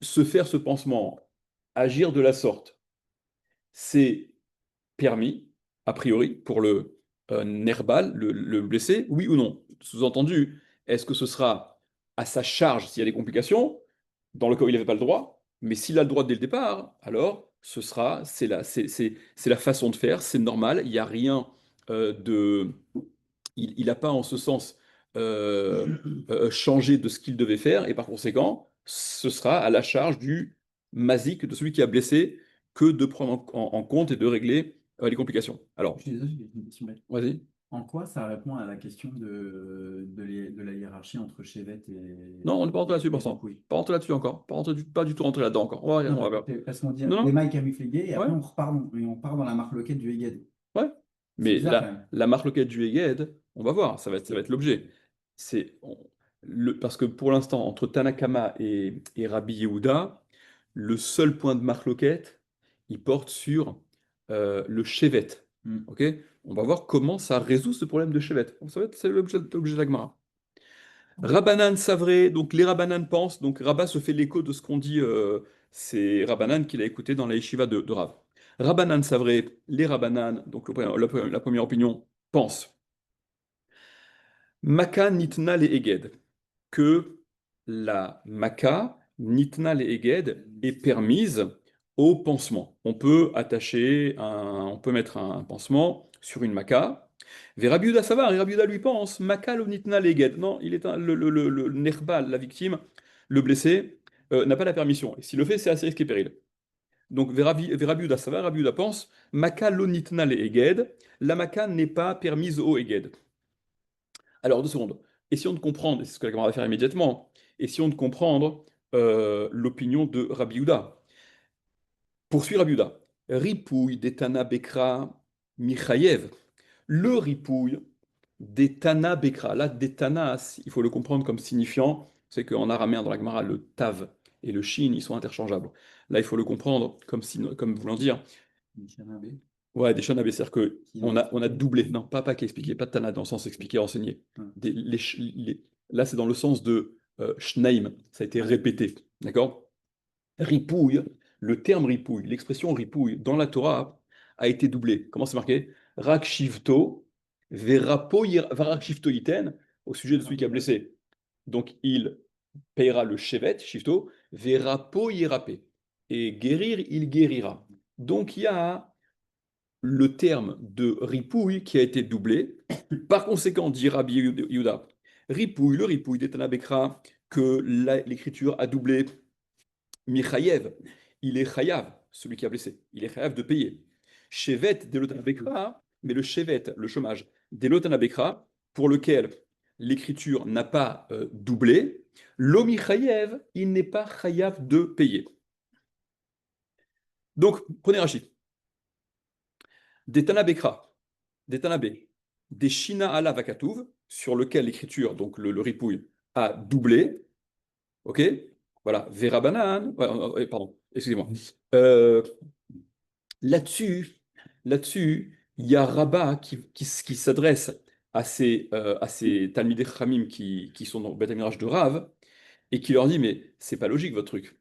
Speaker 1: se faire ce pansement, agir de la sorte, c'est permis, a priori, pour le Nerbal, le blessé, oui ou non? Sous-entendu, est-ce que ce sera à sa charge s'il y a des complications, dans le cas où il n'avait pas le droit, mais s'il a le droit dès le départ, alors ce sera, c'est la façon de faire, c'est normal, il n'y a rien de... Il n'a pas en ce sens euh, changé de ce qu'il devait faire, et par conséquent, ce sera à la charge du mazik, de celui qui a blessé, que de prendre en compte et de régler les complications. Alors,
Speaker 3: Je suis désolé, j'ai une question bête.
Speaker 1: vas-y.
Speaker 3: En quoi ça répond à la question de la hiérarchie entre Chevet
Speaker 1: Non, on n'est pas rentré là-dessus
Speaker 3: et
Speaker 1: pour ça.
Speaker 3: Ripouille?
Speaker 1: Pas rentré là-dessus encore. Pas du tout rentré là-dedans encore.
Speaker 3: Non,
Speaker 1: On va voir.
Speaker 3: parce qu'on dit
Speaker 1: Non,
Speaker 3: les
Speaker 1: non,
Speaker 3: Mike à Miflégué et
Speaker 1: ouais,
Speaker 3: après on repart, on part dans la marque loquette du Eged.
Speaker 1: ouais.
Speaker 3: C'est
Speaker 1: Mais
Speaker 3: bizarre quand même.
Speaker 1: la marque locale du Eged, on va voir, ça va être l'objet. Parce que pour l'instant, entre Tanakama et Rabbi Yehuda, le seul point de marque loquette, il porte sur le Shevet.
Speaker 3: Hmm.
Speaker 1: Ok. On va voir comment ça résout ce problème de Shevet. Donc, ça va être c'est l'objet de la Gemara. Rabbanan Savré, donc les Rabbanan pensent, donc Rabba se fait l'écho de ce qu'on dit, c'est Rabbanan qu'il a écouté dans la yeshiva de Rav. Rabbanan Savré, les Rabbanan, donc la première opinion, pense Maka Nitna le Eged, que la Maka Nitna le Eged est permise au pansement. On peut mettre un pansement sur une Maka. Verabiuda Savar, et Rabiuda lui pense, Maka lo Nitna le Eged. Non, il est le Nerbal, la victime, le blessé, n'a pas la permission. Et s'il le fait, c'est assez risqué péril. Donc Verabiuda Savar, Rabiuda pense, Maka lo Nitna le Eged, la Maka n'est pas permise au Eged. Alors, 2 secondes. Essayons de comprendre, et c'est ce que la camarade va faire immédiatement, essayons de comprendre l'opinion de Rabbi Yehuda. Poursuit Rabbi Yehuda. Ripouille des Tana Bekra Michayev. Le ripouille des Tana Bekra. Là, des Tanas, il faut le comprendre comme signifiant, c'est qu'en araméen, dans la Gemara, le Tav et le Shin, ils sont interchangeables. Là, il faut le comprendre comme voulant dire
Speaker 3: Michel B.
Speaker 1: ouais, des Shanabe, c'est-à-dire que
Speaker 3: Qui
Speaker 1: on
Speaker 3: ont
Speaker 1: a
Speaker 3: expliqué.
Speaker 1: doublé, non, pas qui expliqué, pas de Tana dans le sens expliqué, enseigné.
Speaker 3: Hmm.
Speaker 1: Là, c'est dans le sens de Shnaim, ça a été
Speaker 3: Ouais.
Speaker 1: répété, d'accord? Ripouille, le terme ripouille, l'expression ripouille dans la Torah a été doublé. Comment c'est marqué? Rakshivto, varakshivto iten, au sujet de celui qui a blessé. Donc, il payera le shevet, shivto, verapo yerape. Et guérir, il guérira. Donc, il y a le terme de ripouille qui a été doublé. Par conséquent, dit Rabbi Yehuda, ripouille, le ripouille d'Etana Bekra, que l'écriture a doublé Michayev, il est chayav, celui qui a blessé, il est chayav de payer. Shevet d'Elotana Bekra, mais le shevet, le chômage, d'Elotana Bekra, pour lequel l'écriture n'a pas doublé, l'omi chayev, il n'est pas chayav de payer. Donc, prenez Rachid. Des Tanabekra, des Tanabé, des Shina ala Vakatouv, sur lequel l'écriture, donc le ripouille, a doublé. Ok. Voilà. Verabanan. Pardon, excusez-moi. Euh, là-dessus, il y a Rabat qui s'adresse à ces Talmidei Chachamim qui sont dans le Beth Midrash de Rav et qui leur dit mais c'est pas logique votre truc.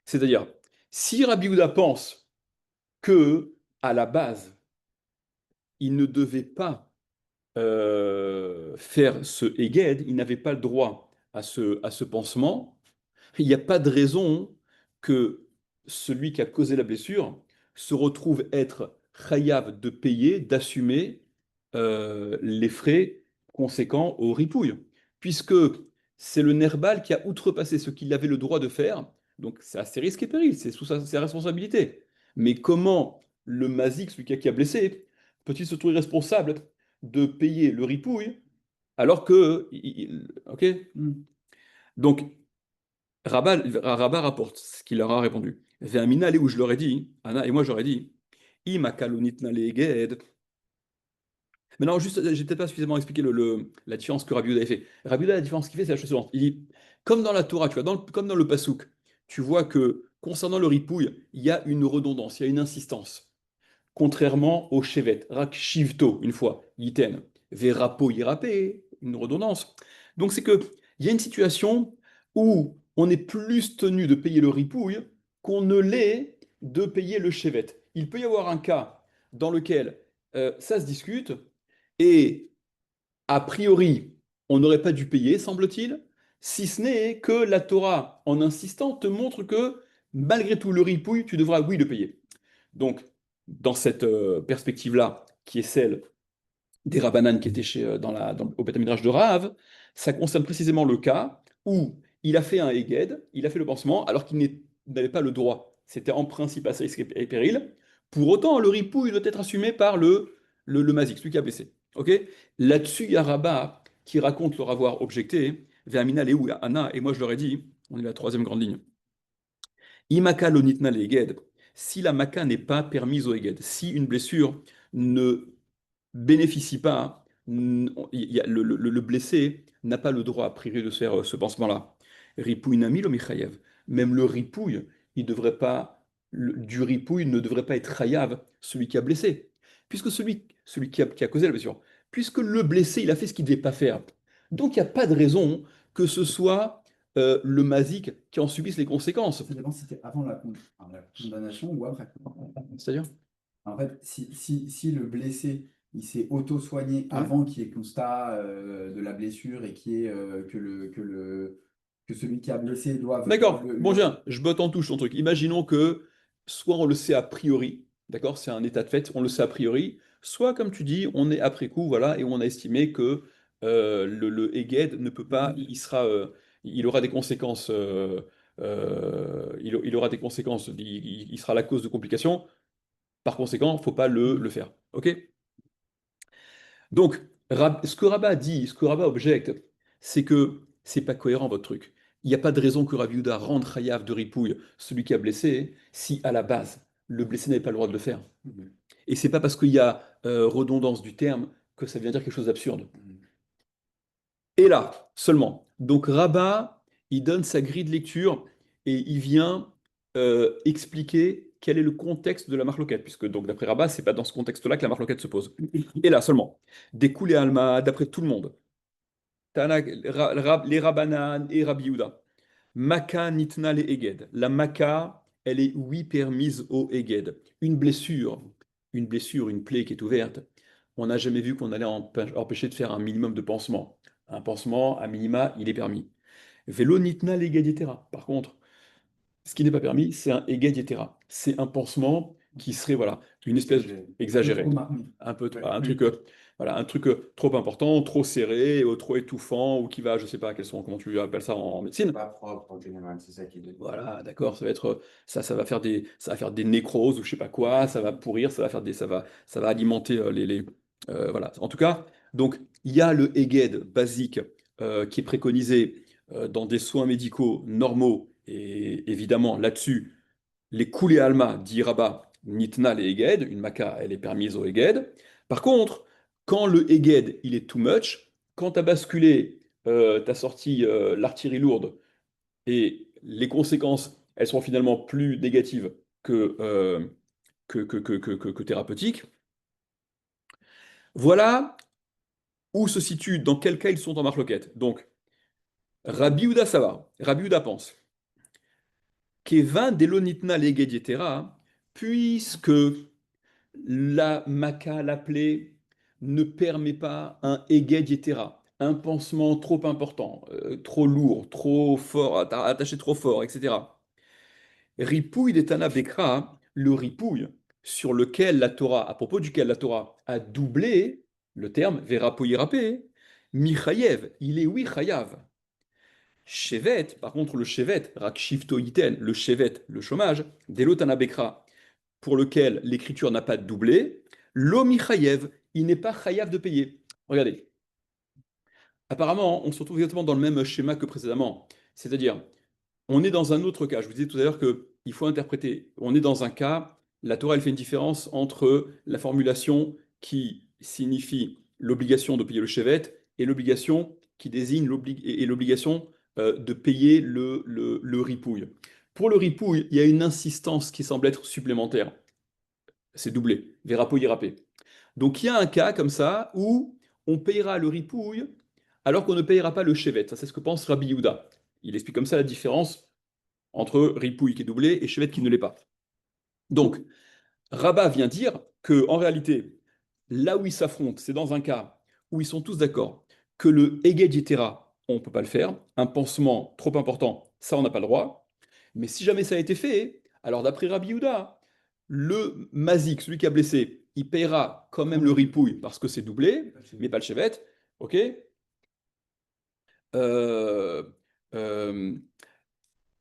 Speaker 1: C'est-à-dire, si Rabbi Yehuda pense que à la base, il ne devait pas faire ce Eged, il n'avait pas le droit à ce pansement, il n'y a pas de raison que celui qui a causé la blessure se retrouve être chayav de payer, d'assumer les frais conséquents aux ripouilles, puisque c'est le Nerbal qui a outrepassé ce qu'il avait le droit de faire, donc c'est assez risque et péril, c'est sous sa responsabilité. Mais comment le mazik, celui qui a blessé, peut-il se trouver responsable de payer le ripouille alors que... ok.
Speaker 3: Hmm.
Speaker 1: Donc, Rabat rapporte ce qu'il leur a répondu. Ve'amina allé où je leur ai dit, Anna et moi j'aurais dit, Ima kalonitna leeged. Maintenant, juste, j'ai peut-être pas suffisamment expliqué la différence que Rabbi Yehuda avait fait. Rabbi Yehuda, la différence qu'il fait, c'est la chose suivante. Il dit, comme dans la Torah, tu vois, comme dans le Passouk, tu vois que concernant le ripouille, il y a une redondance, il y a une insistance. Contrairement au Shevet, Rak Shivto, une fois, Yiten, Verapo Yirapé, une redondance. Donc c'est que il y a une situation où on est plus tenu de payer le ripouille qu'on ne l'est de payer le chevet. Il peut y avoir un cas dans lequel ça se discute et a priori, on n'aurait pas dû payer, semble-t-il, si ce n'est que la Torah, en insistant, te montre que malgré tout le ripouille, tu devras, oui, le payer. Donc, dans cette perspective-là, qui est celle des Rabbanan qui étaient au Beth Midrash de Rahav, ça concerne précisément le cas où il a fait un Eged, il a fait le pansement, alors qu'il n'avait pas le droit. C'était en principe assez risque et péril. Pour autant, le ripouille doit être assumé par le mazik, celui qui a blessé. Ok. Là-dessus, il y a Rabat qui raconte leur avoir objecté, Ve'amina Leou Anna, et moi je leur ai dit, on est à la troisième grande ligne. Imaka lonitna le Eged, si la maka n'est pas permise au Eged, si une blessure ne bénéficie pas, le blessé n'a pas le droit a priori de se faire ce pansement-là. Ripouille nami lo michayev. Même le ripouille, il devrait pas, du ripouille ne devrait pas être chayav, celui qui a blessé. Puisque celui qui a causé la blessure. Puisque le blessé, il a fait ce qu'il ne devait pas faire. Donc il n'y a pas de raison que ce soit le mazik qui en subisse les conséquences.
Speaker 3: Ça dépend si c'était avant la condamnation ou après.
Speaker 1: C'est-à-dire?
Speaker 3: En fait, si le blessé il s'est auto-soigné
Speaker 1: Ouais.
Speaker 3: avant qu'il y ait constat de la blessure et que celui qui a blessé doive
Speaker 1: D'accord, bon, je botte en touche ton truc. Imaginons que soit on le sait a priori, d'accord, c'est un état de fait, on le sait a priori, soit comme tu dis, on est après coup, voilà, et on a estimé que le Eged ne peut pas, il aura des conséquences, il aura des conséquences, il sera la cause de complications, par conséquent, il ne faut pas le faire, ok? Donc, ce que Rabat dit, ce que Rabat objecte, c'est que c'est pas cohérent votre truc. Il n'y a pas de raison que Rabbi Yehuda rende Chayav de ripouille celui qui a blessé, si à la base, le blessé n'avait pas le droit de le faire. Et c'est pas parce qu'il y a redondance du terme que ça vient dire quelque chose d'absurde. Et là, seulement. Donc Rabat, il donne sa grille de lecture et il vient expliquer quel est le contexte de la marloquette, puisque donc d'après Rabat, c'est pas dans ce contexte-là que la marloquette se pose. Et là seulement, des coulées Alma, d'après tout le monde, les Rabbanan et Rabbi Yehuda, Maka nitna le Eged. La Maka, elle est oui permise au Eged. Une plaie qui est ouverte, on n'a jamais vu qu'on allait empêcher de faire un minimum de pansement. Un pansement, à minima, il est permis. Vélo nitna le Eged yetera. Par contre, ce qui n'est pas permis, c'est un Eged yetera. C'est un pansement qui serait voilà, une espèce exagéré. Un truc, voilà, un truc trop important, trop serré, trop étouffant, ou qui va, je sais pas, comment tu appelles ça en médecine.
Speaker 4: Pas propre en général, c'est ça qui est
Speaker 1: Voilà, d'accord, ça va être ça va faire des nécroses ou je sais pas quoi, ça va pourrir, ça va alimenter voilà. En tout cas, donc il y a le Eged basique qui est préconisé dans des soins médicaux normaux et évidemment là-dessus les coulées alma dit Rabat nitna les Eged, une maca elle est permise au Eged. Par contre, quand le Eged il est too much, quand tu as basculé, tu as sorti l'artillerie lourde et les conséquences, elles sont finalement plus négatives que thérapeutiques. Voilà où se situe, dans quel cas ils sont en marloquette. Donc, Rabbi Yehuda ça va. Rabbi Yehuda pense qu'Evin delonitna leged yetera, puisque la maca, la plaie, ne permet pas un eged yetera, un pansement trop important, trop lourd, trop fort, attaché trop fort, etc. Ripouille des Tana Bekra, le ripouille sur lequel la Torah, à propos duquel la Torah a doublé le terme Verapouille rapé, Michayev, il est oui chayav. Shevet, par contre, le Shevet, Rakshifto Iten, le Shevet, le chômage, Delotana Bekra, pour lequel l'écriture n'a pas doublé, Lo Michayev, il n'est pas chayav de payer. Regardez. Apparemment, on se retrouve exactement dans le même schéma que précédemment. C'est-à-dire, on est dans un autre cas. Je vous disais tout à l'heure qu'il faut interpréter. On est dans un cas, la Torah, elle fait une différence entre la formulation qui signifie l'obligation de payer le chevet et l'obligation qui désigne l'obligation de payer le ripouille. Pour le ripouille, il y a une insistance qui semble être supplémentaire. C'est doublé, verapouille rapé. Donc il y a un cas comme ça où on payera le ripouille alors qu'on ne payera pas le chevet. Ça, c'est ce que pense Rabbi Yehuda. Il explique comme ça la différence entre ripouille qui est doublé et chevet qui ne l'est pas. Donc, Rabat vient dire que en réalité, là où ils s'affrontent, c'est dans un cas où ils sont tous d'accord que le Eged Yetera, on ne peut pas le faire, un pansement trop important, ça on n'a pas le droit. Mais si jamais ça a été fait, alors d'après Rabbi Yehuda, le mazik, celui qui a blessé, il paiera quand même le ripouille parce que c'est doublé, mais pas le chevet. Ok. Euh, euh,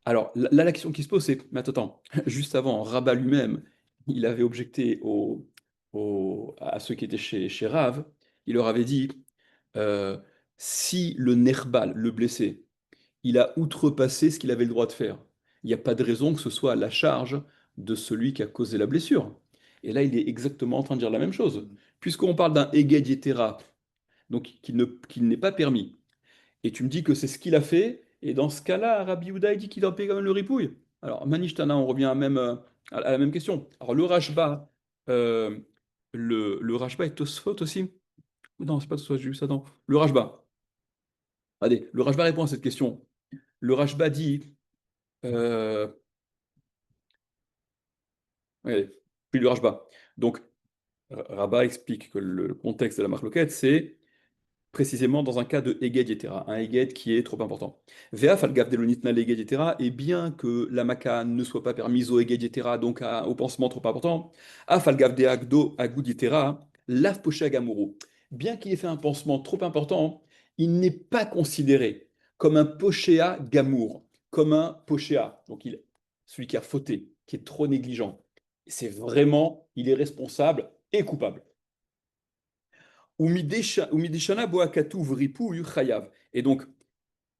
Speaker 1: alors là, la question qui se pose, c'est, mais attends, juste avant, Rabat lui-même, il avait objecté à ceux qui étaient chez Rav, il leur avait dit, euh, si le Nerbal, le blessé, il a outrepassé ce qu'il avait le droit de faire, il n'y a pas de raison que ce soit à la charge de celui qui a causé la blessure. Et là, il est exactement en train de dire la même chose. Puisqu'on parle d'un Eged Yetera, donc qu'il n'est pas permis, et tu me dis que c'est ce qu'il a fait, et dans ce cas-là, Rabbi Yehuda il dit qu'il doit payer quand même le ripouille. Alors, Manishtana, on revient à la même question. Alors, le Rashba, euh, le Rashba est Tosfot aussi? Non, c'est pas Tosfot, j'ai vu ça, non. Le Rashba. Allez, le Rashba répond à cette question. Le Rashba dit, euh, allez, puis le Rashba. Donc, Rabat explique que le contexte de la marloquette, c'est précisément dans un cas de Eged Yetera, un Eged qui est trop important. Vea falgav delonitna l'Eged Yetera, et bien que la Maka ne soit pas permise au Eged Yetera, donc au pansement trop important, a falgav de agdo agud Yetera, lav poché agamuru. Bien qu'il ait fait un pansement trop important, il n'est pas considéré comme un pochéa gamour, comme un pochéa, donc celui qui a fauté, qui est trop négligent. C'est vraiment, il est responsable et coupable. Umideshana boakatuv ripu chayav. Et donc,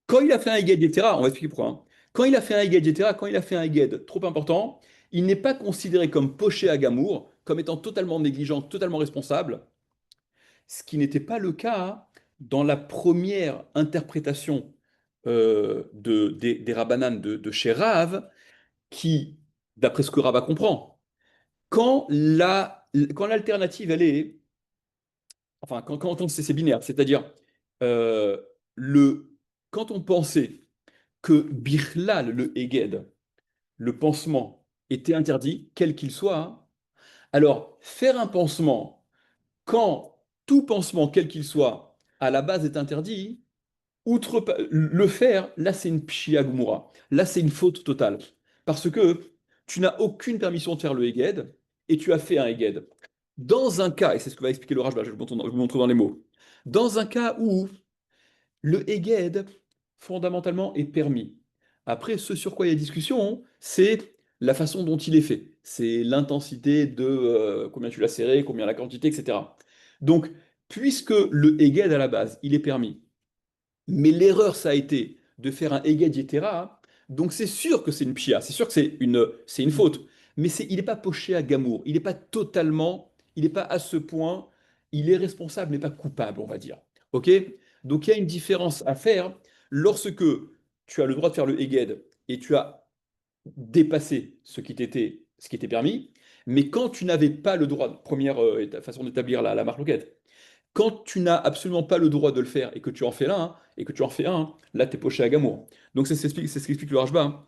Speaker 1: quand il a fait un Eged Yetera, on va expliquer pourquoi. Hein. Quand il a fait un Eged Yetera, quand il a fait un Eged trop important, il n'est pas considéré comme poché à Gamour, comme étant totalement négligent, totalement responsable, ce qui n'était pas le cas dans la première interprétation des Rabbanan de chez Rav, qui, d'après ce que Rava comprend, quand l'alternative, elle est enfin, quand c'est binaire, c'est-à-dire euh, le, quand on pensait que Bichlal, le Heged, le pansement, était interdit, quel qu'il soit, hein, alors faire un pansement quand tout pansement, quel qu'il soit, à la base est interdit, le faire, là c'est une pshia gmura, là c'est une faute totale. Parce que tu n'as aucune permission de faire le Heged et tu as fait un Heged. Dans un cas, et c'est ce que va expliquer le Rashba, je vous montre dans les mots, dans un cas où le Heged, fondamentalement, est permis. Après, ce sur quoi il y a discussion, c'est la façon dont il est fait. C'est l'intensité de combien tu l'as serré, combien la quantité, etc. Donc, puisque le Heged à la base, il est permis, mais l'erreur, ça a été de faire un Eged Yetera. Donc c'est sûr que c'est une pia, c'est sûr que c'est une faute. Mais il n'est pas poché à Gamour. Il n'est pas totalement, il n'est pas à ce point, il est responsable, mais pas coupable, on va dire. OK? Donc il y a une différence à faire lorsque tu as le droit de faire le Eged et tu as dépassé ce qui était permis. Mais quand tu n'avais pas le droit, première façon d'établir la marque loquette, quand tu n'as absolument pas le droit de le faire et que tu en fais là, hein, et que tu en fais un, hein, là, tu es poché à Gamour. Donc, c'est ce qu'explique le Rajba.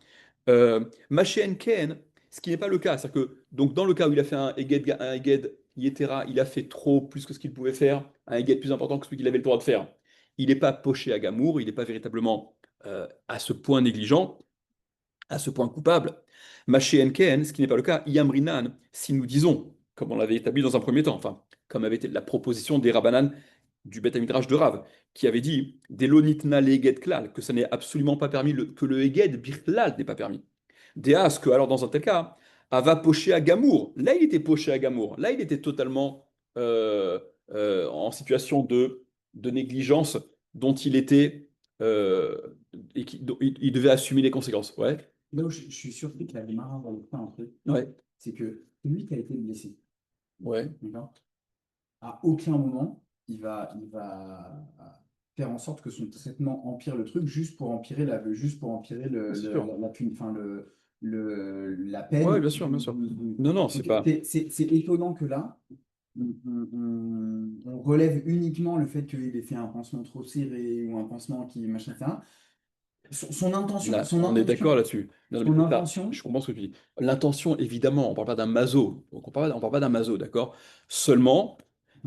Speaker 1: Hein. Machen Ken, ce qui n'est pas le cas. C'est-à-dire que, donc, dans le cas où il a fait un Eged Yetera, il a fait trop plus que ce qu'il pouvait faire, un Eged plus important que celui qu'il avait le droit de faire. Il n'est pas poché à Gamour, il n'est pas véritablement à ce point négligent, à ce point coupable. Maché Enken, ce qui n'est pas le cas, Yamrinan, si nous disons, comme on l'avait établi dans un premier temps, enfin, comme avait été la proposition des Rabbanan du Beth Midrash de Rav, qui avait dit Delonitna leged klal, que ça n'est absolument pas permis, que le eged birklal n'est pas permis. Deas, que alors dans un tel cas, Ava poché à Gamour, là il était poché à Gamour, là il était totalement en situation de négligence dont il était euh, dont il devait assumer les conséquences. Ouais.
Speaker 3: Là où je suis surpris que la Guimara va pas un truc,
Speaker 1: Ouais,
Speaker 3: c'est que lui qui a été blessé,
Speaker 1: ouais,
Speaker 3: d'accord, à aucun moment il va faire en sorte que son traitement empire le truc juste pour empirer
Speaker 1: c'est sûr.
Speaker 3: enfin, la peine.
Speaker 1: Ouais, bien sûr, bien sûr. Non, non, c'est
Speaker 3: Donc,
Speaker 1: pas.
Speaker 3: c'est étonnant que là, on relève uniquement le fait qu'il ait fait un pansement trop serré ou un pansement qui machin, etc. Son intention,
Speaker 1: Là,
Speaker 3: son
Speaker 1: on est
Speaker 3: intention,
Speaker 1: d'accord là-dessus. Non, non,
Speaker 3: son
Speaker 1: mais
Speaker 3: intention,
Speaker 1: je comprends ce que tu dis. L'intention, évidemment, on parle pas d'un maso. Donc on parle pas d'un maso, d'accord? Seulement,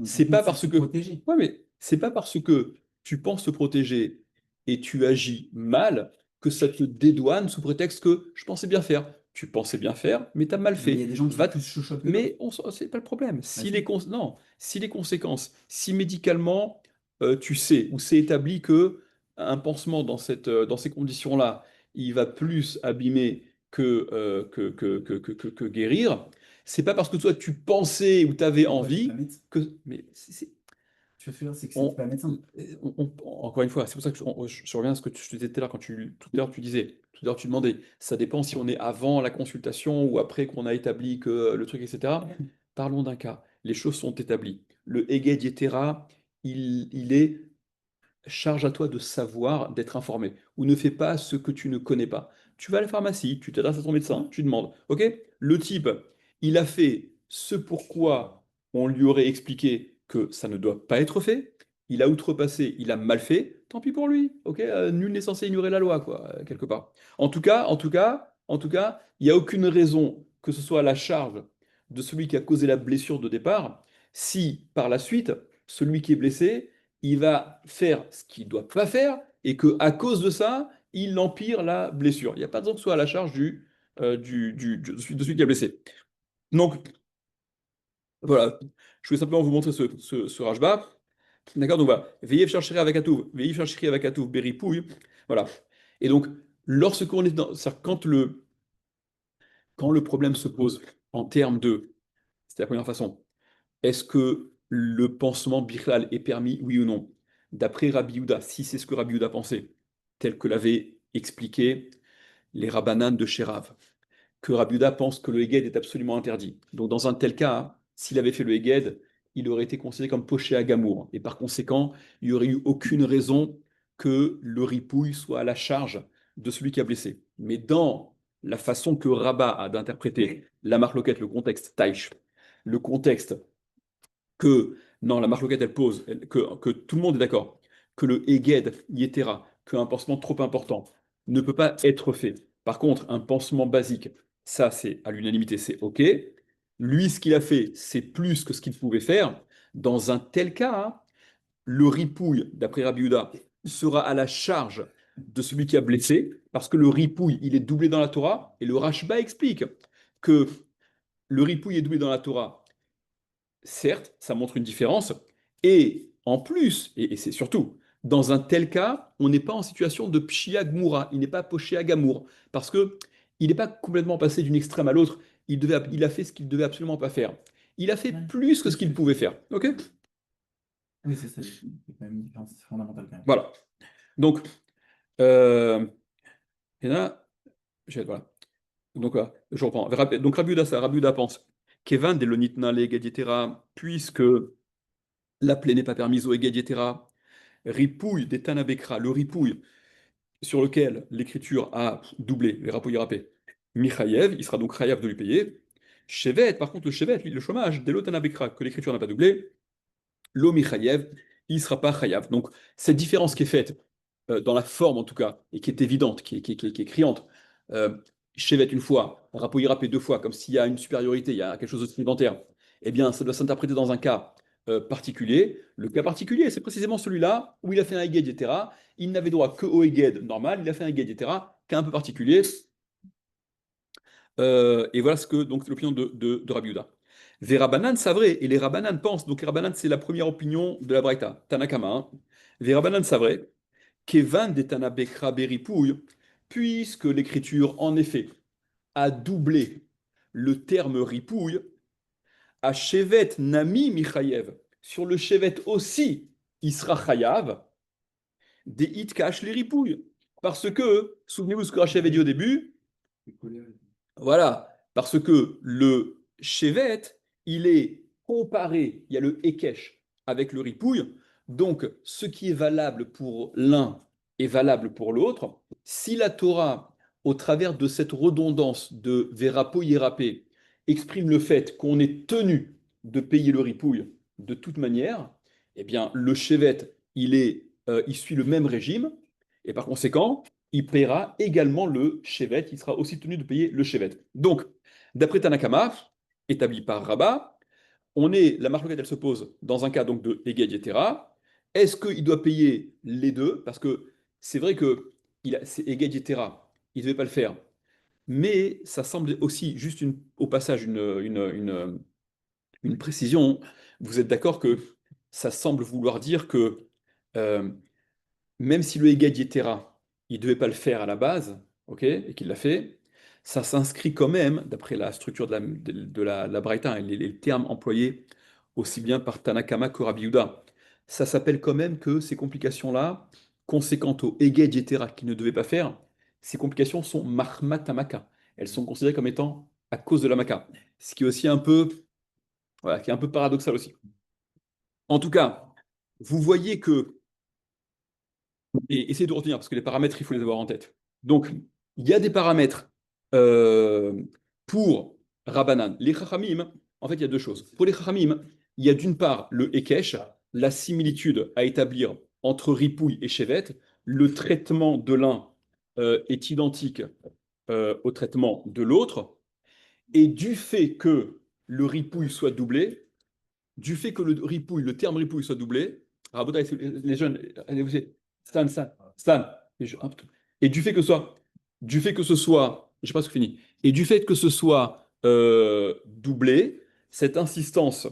Speaker 1: c'est pas
Speaker 3: c'est de
Speaker 1: parce
Speaker 3: se
Speaker 1: que.
Speaker 3: protéger.
Speaker 1: Ouais, mais c'est pas parce que tu penses te protéger et tu agis mal que ça te dédouane sous prétexte que je pensais bien faire. Tu pensais bien faire, mais tu as mal
Speaker 3: Mais il y
Speaker 1: fait.
Speaker 3: a des gens qui sont
Speaker 1: Va
Speaker 3: plus chochottes que d'autres.
Speaker 1: Mais c'est pas le problème.
Speaker 3: Bah
Speaker 1: Si
Speaker 3: si.
Speaker 1: non, si les conséquences, si médicalement, tu sais, ou c'est établi que un pansement dans ces conditions-là, il va plus abîmer que guérir, c'est pas parce que toi tu pensais ou tu avais
Speaker 3: Pourquoi t'es pas
Speaker 1: envie
Speaker 3: médecin?
Speaker 1: que. Mais
Speaker 3: Tu veux faire, c'est que t'es
Speaker 1: on,
Speaker 3: pas médecin.
Speaker 1: encore une fois, c'est pour ça que je reviens à ce que je te disais tout à l'heure, tout à l'heure tu disais, tout à l'heure tu demandais, ça dépend si on est avant la consultation ou après qu'on a établi que le truc, etc. Parlons d'un cas. Les choses sont établies. Le Hege Dietera, il est charge à toi de savoir, d'être informé. Ou ne fais pas ce que tu ne connais pas. Tu vas à la pharmacie, tu t'adresses à ton médecin, tu demandes, ok, le type, il a fait ce pourquoi on lui aurait expliqué que ça ne doit pas être fait, il a outrepassé, il a mal fait, tant pis pour lui, ok, nul n'est censé ignorer la loi, quoi, quelque part. En tout cas, il n'y a aucune raison que ce soit à la charge de celui qui a causé la blessure de départ, si par la suite, celui qui est blessé il va faire ce qu'il ne doit pas faire et que à cause de ça, il empire la blessure. Il n'y a pas besoin que ce soit à la charge de celui qui a blessé. Donc, voilà, je voulais simplement vous montrer ce rajba. D'accord, donc voilà, veillez chercher avec Atouv, veillez chercher avec Atouv, Beripouille. Voilà. Et donc, lorsqu'on est dans. C'est-à-dire quand le problème se pose en termes de. C'est la première façon. Est-ce que le pansement bichlal est permis, oui ou non? D'après Rabbi Yehuda, si c'est ce que Rabbi Yehuda pensait, tel que l'avaient expliqué les rabbananes de Sherav, que Rabbi Yehuda pense que le Heged est absolument interdit. Donc dans un tel cas, s'il avait fait le Heged, il aurait été considéré comme poché à Gamour. Et par conséquent, il n'y aurait eu aucune raison que le ripouille soit à la charge de celui qui a blessé. Mais dans la façon que Rabat a d'interpréter la marloquette, le contexte Taïch, le contexte que, non, la marloquette, elle pose, que tout le monde est d'accord, que le Heged Yetera, qu'un pansement trop important ne peut pas être fait. Par contre, un pansement basique, ça, c'est à l'unanimité, c'est OK. Lui, ce qu'il a fait, c'est plus que ce qu'il pouvait faire. Dans un tel cas, hein, le ripouille, d'après Rabbi Yehuda, sera à la charge de celui qui a blessé, parce que le ripouille, il est doublé dans la Torah, et le Rashba explique que le ripouille est doublé dans la Torah. Certes, ça montre une différence. Et en plus, et c'est surtout, dans un tel cas, on n'est pas en situation de pshia gmoura, il n'est pas poché à gamour, parce que il n'est pas complètement passé d'une extrême à l'autre. Il a fait ce qu'il devait absolument pas faire. Il a fait
Speaker 3: Ouais.
Speaker 1: plus que ce qu'il pouvait faire. Ok?
Speaker 3: Oui, c'est ça. C'est quand même une différence fondamentale quand même.
Speaker 1: Voilà. Donc, euh, il y en a. Voilà. Donc, voilà, je reprends. Donc, Rabbi Yehuda pense Kevan de l'onitna le gaditera, puisque la plaie n'est pas permise au gaditera, ripouille des Tanabekra, le ripouille sur lequel l'écriture a doublé, les rapouilles râpés, Michaïev, il sera donc Chayav de lui payer. Chevet, par contre, le Chevet, lui, le chômage, dès Tanabekra, que l'écriture n'a pas doublé, l'eau Michaïev, il ne sera pas Chayav. Donc, cette différence qui est faite, dans la forme en tout cas, et qui est évidente, qui est criante, Chevet une fois, rapouille râpé deux fois, comme s'il y a une supériorité, il y a quelque chose de supplémentaire, eh bien, ça doit s'interpréter dans un cas particulier. Le cas particulier, c'est précisément celui-là où il a fait un Eged, etc. Il n'avait droit que au Eged normal, il a fait un Eged, etc., cas un peu particulier. Et voilà ce que donc c'est l'opinion de Rabbi Yehuda. Les Rabbanan, c'est vrai, et les Rabbanan pensent, donc les Rabbanan, c'est la première opinion de la Braïta, Tanakama. Hein. Les Rabbanan, c'est vrai, Kevan de Tanabekra Beripouille, puisque l'écriture, en effet, a doublé le terme ripouille, à Shevet Nami Michayev, sur le Shevet aussi, il sera Chayav, des hit cache les ripouilles. Parce que, souvenez-vous ce que Rachel avait dit au début, voilà, parce que le Shevet, il est comparé, il y a le Ekesh avec le ripouille, donc ce qui est valable pour l'un est valable pour l'autre. Si la Torah, au travers de cette redondance de Verapo Yerapé, exprime le fait qu'on est tenu de payer le ripouille de toute manière, eh bien le Shevet, il suit le même régime, et par conséquent, il paiera également le shevet, il sera aussi tenu de payer le shevet. Donc, d'après Tanakama, établi par Rabat, la marloquette, elle se pose dans un cas donc de Eged Yetera. Est-ce qu'il doit payer les deux? Parce que c'est vrai que c'est Eged Yetera, il ne devait pas le faire. Mais ça semble aussi, juste au passage, une précision. Vous êtes d'accord que ça semble vouloir dire que euh, même si le Eged Yetera, il ne devait pas le faire à la base, ok, et qu'il l'a fait, ça s'inscrit quand même, d'après la structure de la Braïta, hein, les termes employés aussi bien par Tanakama que Rabbi Yehuda, ça s'appelle quand même que ces complications-là, conséquentes au Eged Yetera qu'il ne devait pas faire, ces complications sont Mahmat Tamaka. Elles sont considérées comme étant à cause de la Maka. Ce qui est aussi un peu, voilà, qui est un peu paradoxal aussi. En tout cas, vous voyez que et essayez de retenir, parce que les paramètres, il faut les avoir en tête. Donc, il y a des paramètres euh, pour Rabbanan. Les Chachamim, en fait, il y a deux choses. Pour les Chachamim, il y a d'une part le Hekesh, la similitude à établir entre Ripouille et Shevet. Le traitement de l'un est identique au traitement de l'autre. Et du fait que le Ripouille soit doublé, du fait que le terme ripouille soit doublé, Rabotai, les jeunes, allez, Stan, et du fait que ce soit, j'ai presque fini, et du fait que ce soit doublé, cette insistance,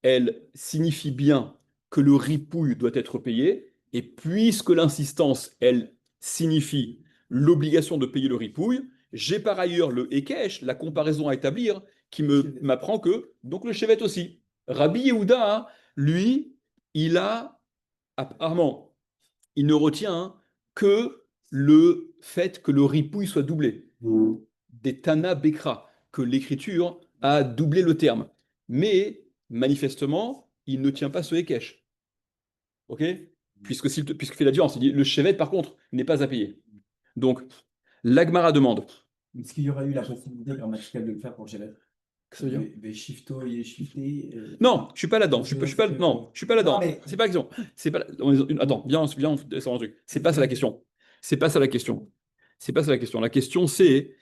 Speaker 1: elle signifie bien que le ripouille doit être payé, et puisque l'insistance, elle signifie l'obligation de payer le ripouille, j'ai par ailleurs le Ekech, la comparaison à établir, m'apprend que donc le chevet aussi. Rabbi Yehuda, hein, lui, il a apparemment, il ne retient que le fait que le ripouille soit doublé. Des Tana Bekra, que l'écriture a doublé le terme. Mais manifestement, il ne tient pas ce Hekesh. Ok? Puisque fait la différence. Il dit le chevet, par contre, n'est pas à payer. Donc, l'Agmara demande.
Speaker 3: Est-ce qu'il y aurait eu la possibilité grammaticale de le faire pour Gélet?
Speaker 1: Qu'est-ce que ça veut dire?
Speaker 3: Des shifto et shifté.
Speaker 1: Non, je suis pas là-dedans. Non, je suis pas là-dedans.
Speaker 3: Non, mais-
Speaker 1: C'est pas la question. C'est pas. Attends, viens, on descend un truc. C'est pas ça la question. C'est pas ça la question. C'est pas ça la question. La question c'est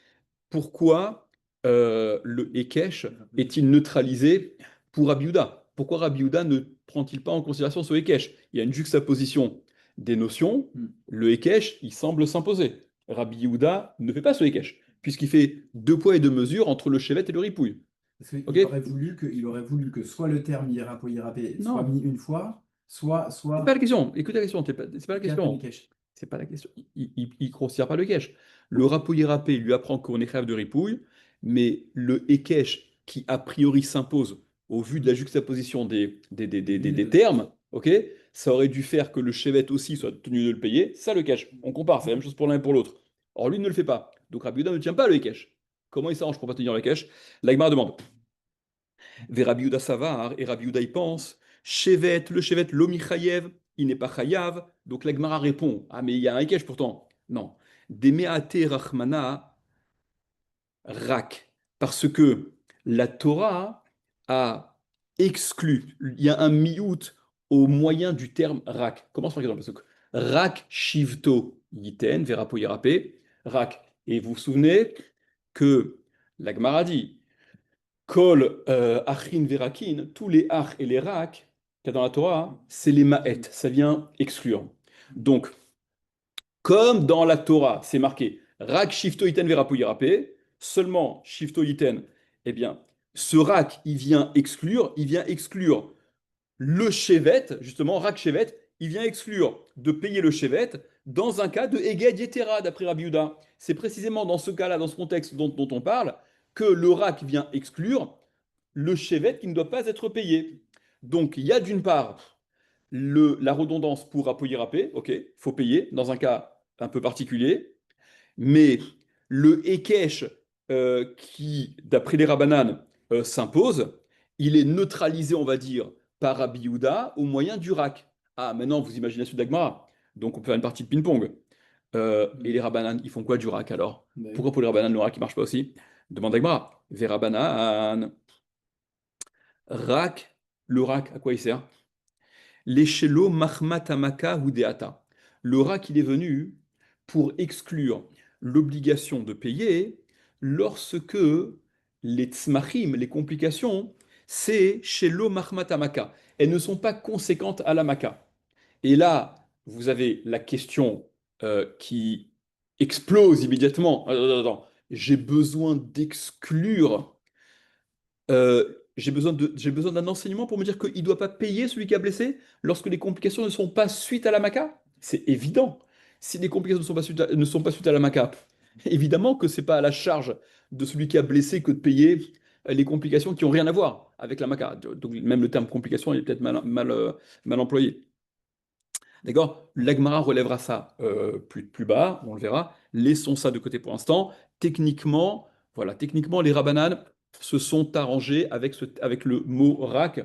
Speaker 1: pourquoi le Hekesh est-il neutralisé pour Rabbi Yehuda? Pourquoi Rabbi Yehuda ne prend-il pas en considération ce Hekesh? Il y a une juxtaposition des notions. Le Hekesh, il semble s'imposer. Rabbi Yehuda ne fait pas ce Hekesh, puisqu'il fait deux poids et deux mesures entre le chevet et le ripouille.
Speaker 3: Parce qu'il
Speaker 1: Ok?
Speaker 3: aurait voulu que soit le terme irapo irapé soit
Speaker 1: Non.
Speaker 3: mis une fois, soit.
Speaker 1: C'est pas la question. Écoute la question. C'est pas la question.
Speaker 3: Cash.
Speaker 1: C'est pas la question. Il considère pas le Hekesh. Le rapouille râpé lui apprend qu'on est crève de ripouille, mais le Hekesh qui a priori s'impose au vu de la juxtaposition des termes, ok, ça aurait dû faire que le chevet aussi soit tenu de le payer. Ça, le Hekesh. On compare, c'est la même chose pour l'un et pour l'autre. Or, lui ne le fait pas. Donc, Rabbi Yehuda ne tient pas le Hekesh. Comment il s'arrange pour pas tenir le Hekesh? L'Agmara demande. Vers Rabbi Yehuda Savar, et Rabbi Yehuda y pense. Shevet, le Shevet, l'Omichayev, il n'est pas Chayav. Donc la Gemara répond, ah mais il y a un Hekesh pourtant. Non. Demeate Rachmana Rak. Parce que la Torah a exclu, il y a un miout au moyen du terme Rak. Commence par exemple, parce que Rak Shivto Yiten, Verapo Yerape, Rak. Et vous vous souvenez que la Gemara dit, Kol Achin Verakin, tous les Ach et les Rak qu'il y a dans la Torah, c'est les Ma'et, ça vient exclure. Donc, comme dans la Torah, c'est marqué Rak Shifto Iten Verapu Yerape, seulement Shifto Iten, eh bien, ce Rak, il vient exclure le Shevet, justement, Rak Shevet, il vient exclure de payer le Shevet dans un cas de Eged Yetera, d'après Rabbi Yehuda. C'est précisément dans ce cas-là, dans ce contexte dont on parle, que le Rak vient exclure le chevet qui ne doit pas être payé. Donc, il y a d'une part la redondance pour appuyer râpé, ok, il faut payer dans un cas un peu particulier, mais le Hekesh qui, d'après les Rabbanan, s'impose, il est neutralisé, on va dire, par Rabbi Yehuda au moyen du rak. Ah, maintenant, vous imaginez celui d'Agmara. Donc, on peut faire une partie de ping-pong. Et les Rabbanan, ils font quoi du rak alors? Pourquoi pour les Rabbanan, le rak, il marche pas aussi? Demande Agmara. Ve Rabbanan. Rak, le rak, à quoi il sert? L'échelo mahmatamaka hudeata. Le rak, il est venu pour exclure l'obligation de payer lorsque les tzmachim, les complications, c'est chez l'eau mahmatamaka. Elles ne sont pas conséquentes à la maka. Et là, vous avez la question qui explose immédiatement. Attends. J'ai besoin d'exclure. J'ai besoin d'un enseignement pour me dire qu'il ne doit pas payer celui qui a blessé lorsque les complications ne sont pas suite à la maca? C'est évident. Si les complications ne sont pas suite à la maca, évidemment que c'est pas à la charge de celui qui a blessé que de payer les complications qui n'ont rien à voir avec la maca. Donc même le terme complication est peut-être mal employé. D'accord? L'Agmara relèvera ça plus bas, on le verra. Laissons ça de côté pour l'instant. Techniquement, voilà, techniquement, les Rabbanan se sont arrangés avec le mot rak.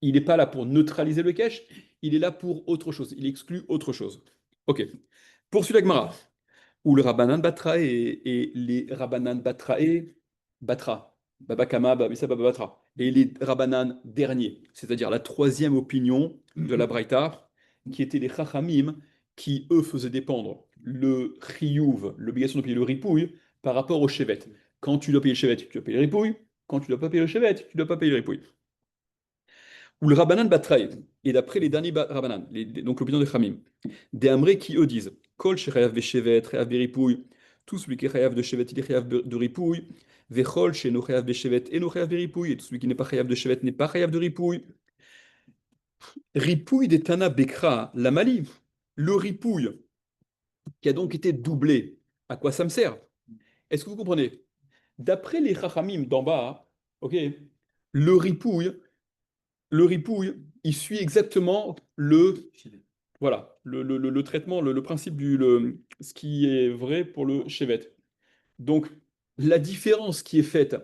Speaker 1: Il n'est pas là pour neutraliser le cache, il est là pour autre chose. Il exclut autre chose. Ok. Poursuit l'Agmara. Où le Rabbanan Batra et les Rabbanan Batra. Baba Kama, Babissa, Baba Batra. Et les Rabbanan derniers, c'est-à-dire la troisième opinion de la Braïta, qui étaient les Chachamim, qui eux faisaient dépendre le Chiyuv, l'obligation de payer le ripouille, par rapport au Shevet. Quand tu dois payer le Shevet, tu dois payer le ripouille. Quand tu dois pas payer le Shevet, tu dois pas payer le ripouille. Ou le Rabbanan Batraï, et d'après les derniers Rabbanan, donc l'opinion des Chamim, des Amré qui eux disent Kol shechayav beshevet, chayav beripouille, tout celui qui est chayav de shevet, il est chayav de ripouille, vechol sheno chayav beshevet, et no chayav beripouille, et tout celui qui n'est pas chayav de shevet n'est pas chayav de ripouille. Ripouille des Tana Bekra, la Mali, le ripouille qui a donc été doublé, à quoi ça me sert? Est-ce que vous comprenez? D'après les Chachamim d'en bas, ok, le ripouille, il suit exactement voilà, le traitement, le principe ce qui est vrai pour le chevet. Donc, la différence qui est faite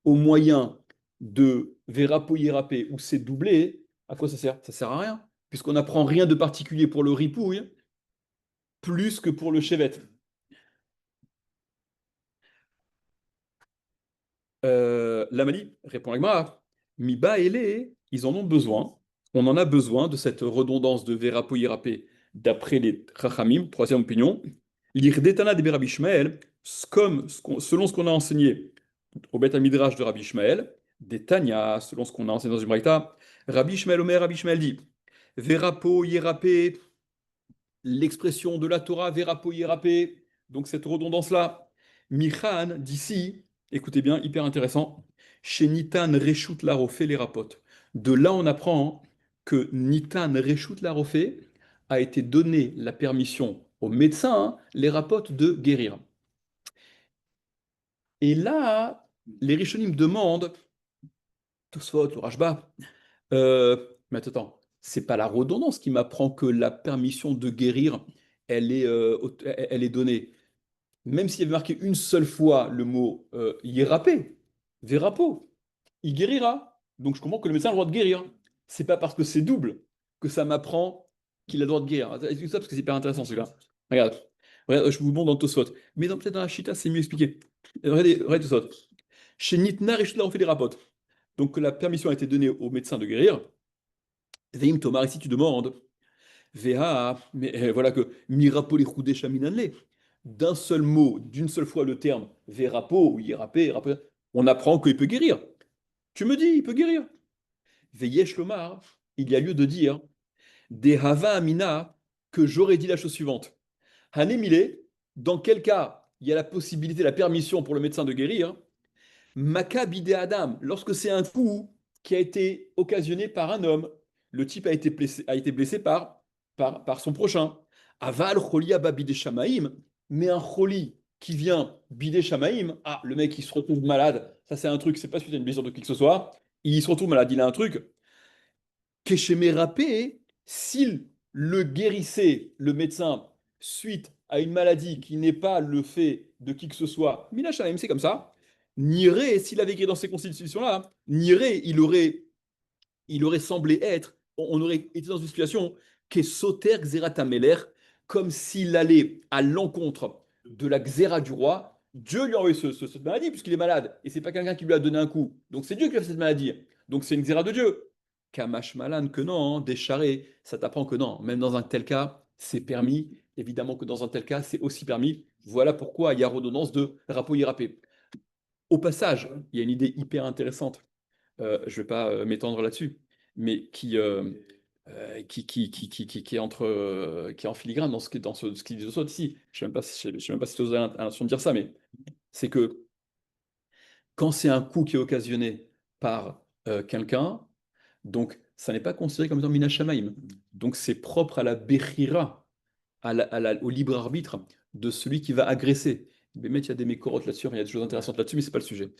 Speaker 1: au moyen de Verapo Yerapé où c'est doublé, à quoi ça sert? Ça sert à rien, puisqu'on n'apprend rien de particulier pour le ripouille, plus que pour le chevet. L'Amali répond à Gmara, Miba et les, ils en ont besoin. On en a besoin de cette redondance de Verapo Yerapé d'après les Chachamim, troisième opinion. L'Irdetana de Rabbi Ishmael, selon ce qu'on a enseigné au Beth Midrash de Rabbi Ishmael, des Tanya, selon ce qu'on a enseigné dans une Braïta, Rabbi Ishmael dit Verapo Yerapé, l'expression de la Torah Verapo Yerapé, donc cette redondance-là. Michan, d'ici, écoutez bien, hyper intéressant, chez Nitan Reshut Larofé les rapotes. De là, on apprend que Nitan Reshut Larofé a été donné la permission aux médecins, les rapotes, de guérir. Et là, les Rishonim demandent, Tosfot, le Rashba, mais attends, c'est pas la redondance qui m'apprend que la permission de guérir, elle est donnée. Même s'il y avait marqué une seule fois le mot Yerapé, Verapo, il guérira. Donc je comprends que le médecin a le droit de guérir. C'est pas parce que c'est double que ça m'apprend qu'il a le droit de guérir. Est-ce que ça, parce que c'est hyper intéressant celui-là. Regarde, je vous montre dans Tosfot. Mais peut-être dans la Chita, c'est mieux expliqué. Regardez Tosfot. Chez Nitna Reshutla, on fait des rapotes. Donc que la permission a été donnée au médecin de guérir. Veim Tomar, ici tu demandes. Veha, mais voilà que Mirapo les Choudé Chaminanle. D'un seul mot, d'une seule fois le terme Verapo ou Yerapé, on apprend qu'il peut guérir. Tu me dis, il peut guérir. Veyesh Lomar, il y a lieu de dire des Hava Amina que j'aurais dit la chose suivante. Hanemile, dans quel cas il y a la possibilité, la permission pour le médecin de guérir? Maka bide Adam, lorsque c'est un coup qui a été occasionné par un homme, le type a été blessé par son prochain. Aval cholia babide shamaim, mais un choli qui vient bider shamaim, ah, le mec il se retrouve malade, ça c'est un truc, c'est pas suite à une blessure de qui que ce soit, il se retrouve malade, il a un truc. Keshemerape, s'il le guérissait, le médecin, suite à une maladie qui n'est pas le fait de qui que ce soit, Mina shamaim, c'est comme ça. Niré, s'il avait écrit dans ces constitutions-là, Niré, il aurait semblé être, on aurait été dans une situation qu'est Soter Xeratameler, comme s'il allait à l'encontre de la Xéra du roi. Dieu lui a envoyé cette maladie puisqu'il est malade. Et c'est pas quelqu'un qui lui a donné un coup. Donc c'est Dieu qui a fait cette maladie. Donc c'est une Xéra de Dieu. Kamash Malan, que non, hein, des charrets, ça t'apprend que non. Même dans un tel cas, c'est permis. Évidemment que dans un tel cas, c'est aussi permis. Voilà pourquoi il y a redondance de rapo irapé. Au passage, il y a une idée hyper intéressante. Je ne vais pas m'étendre là-dessus, mais qui est qui est en filigrane dans ce qu'il dit Tosfot ici. Je ne sais même pas si Tosfot a l'intention de dire ça, mais c'est que quand c'est un coup qui est occasionné par quelqu'un, donc ça n'est pas considéré comme étant Mina Shamaim. Donc c'est propre à la Bechira, au libre arbitre de celui qui va agresser. Mais il y a des mécorotes là-dessus, il y a des choses intéressantes là-dessus, mais ce n'est pas le sujet.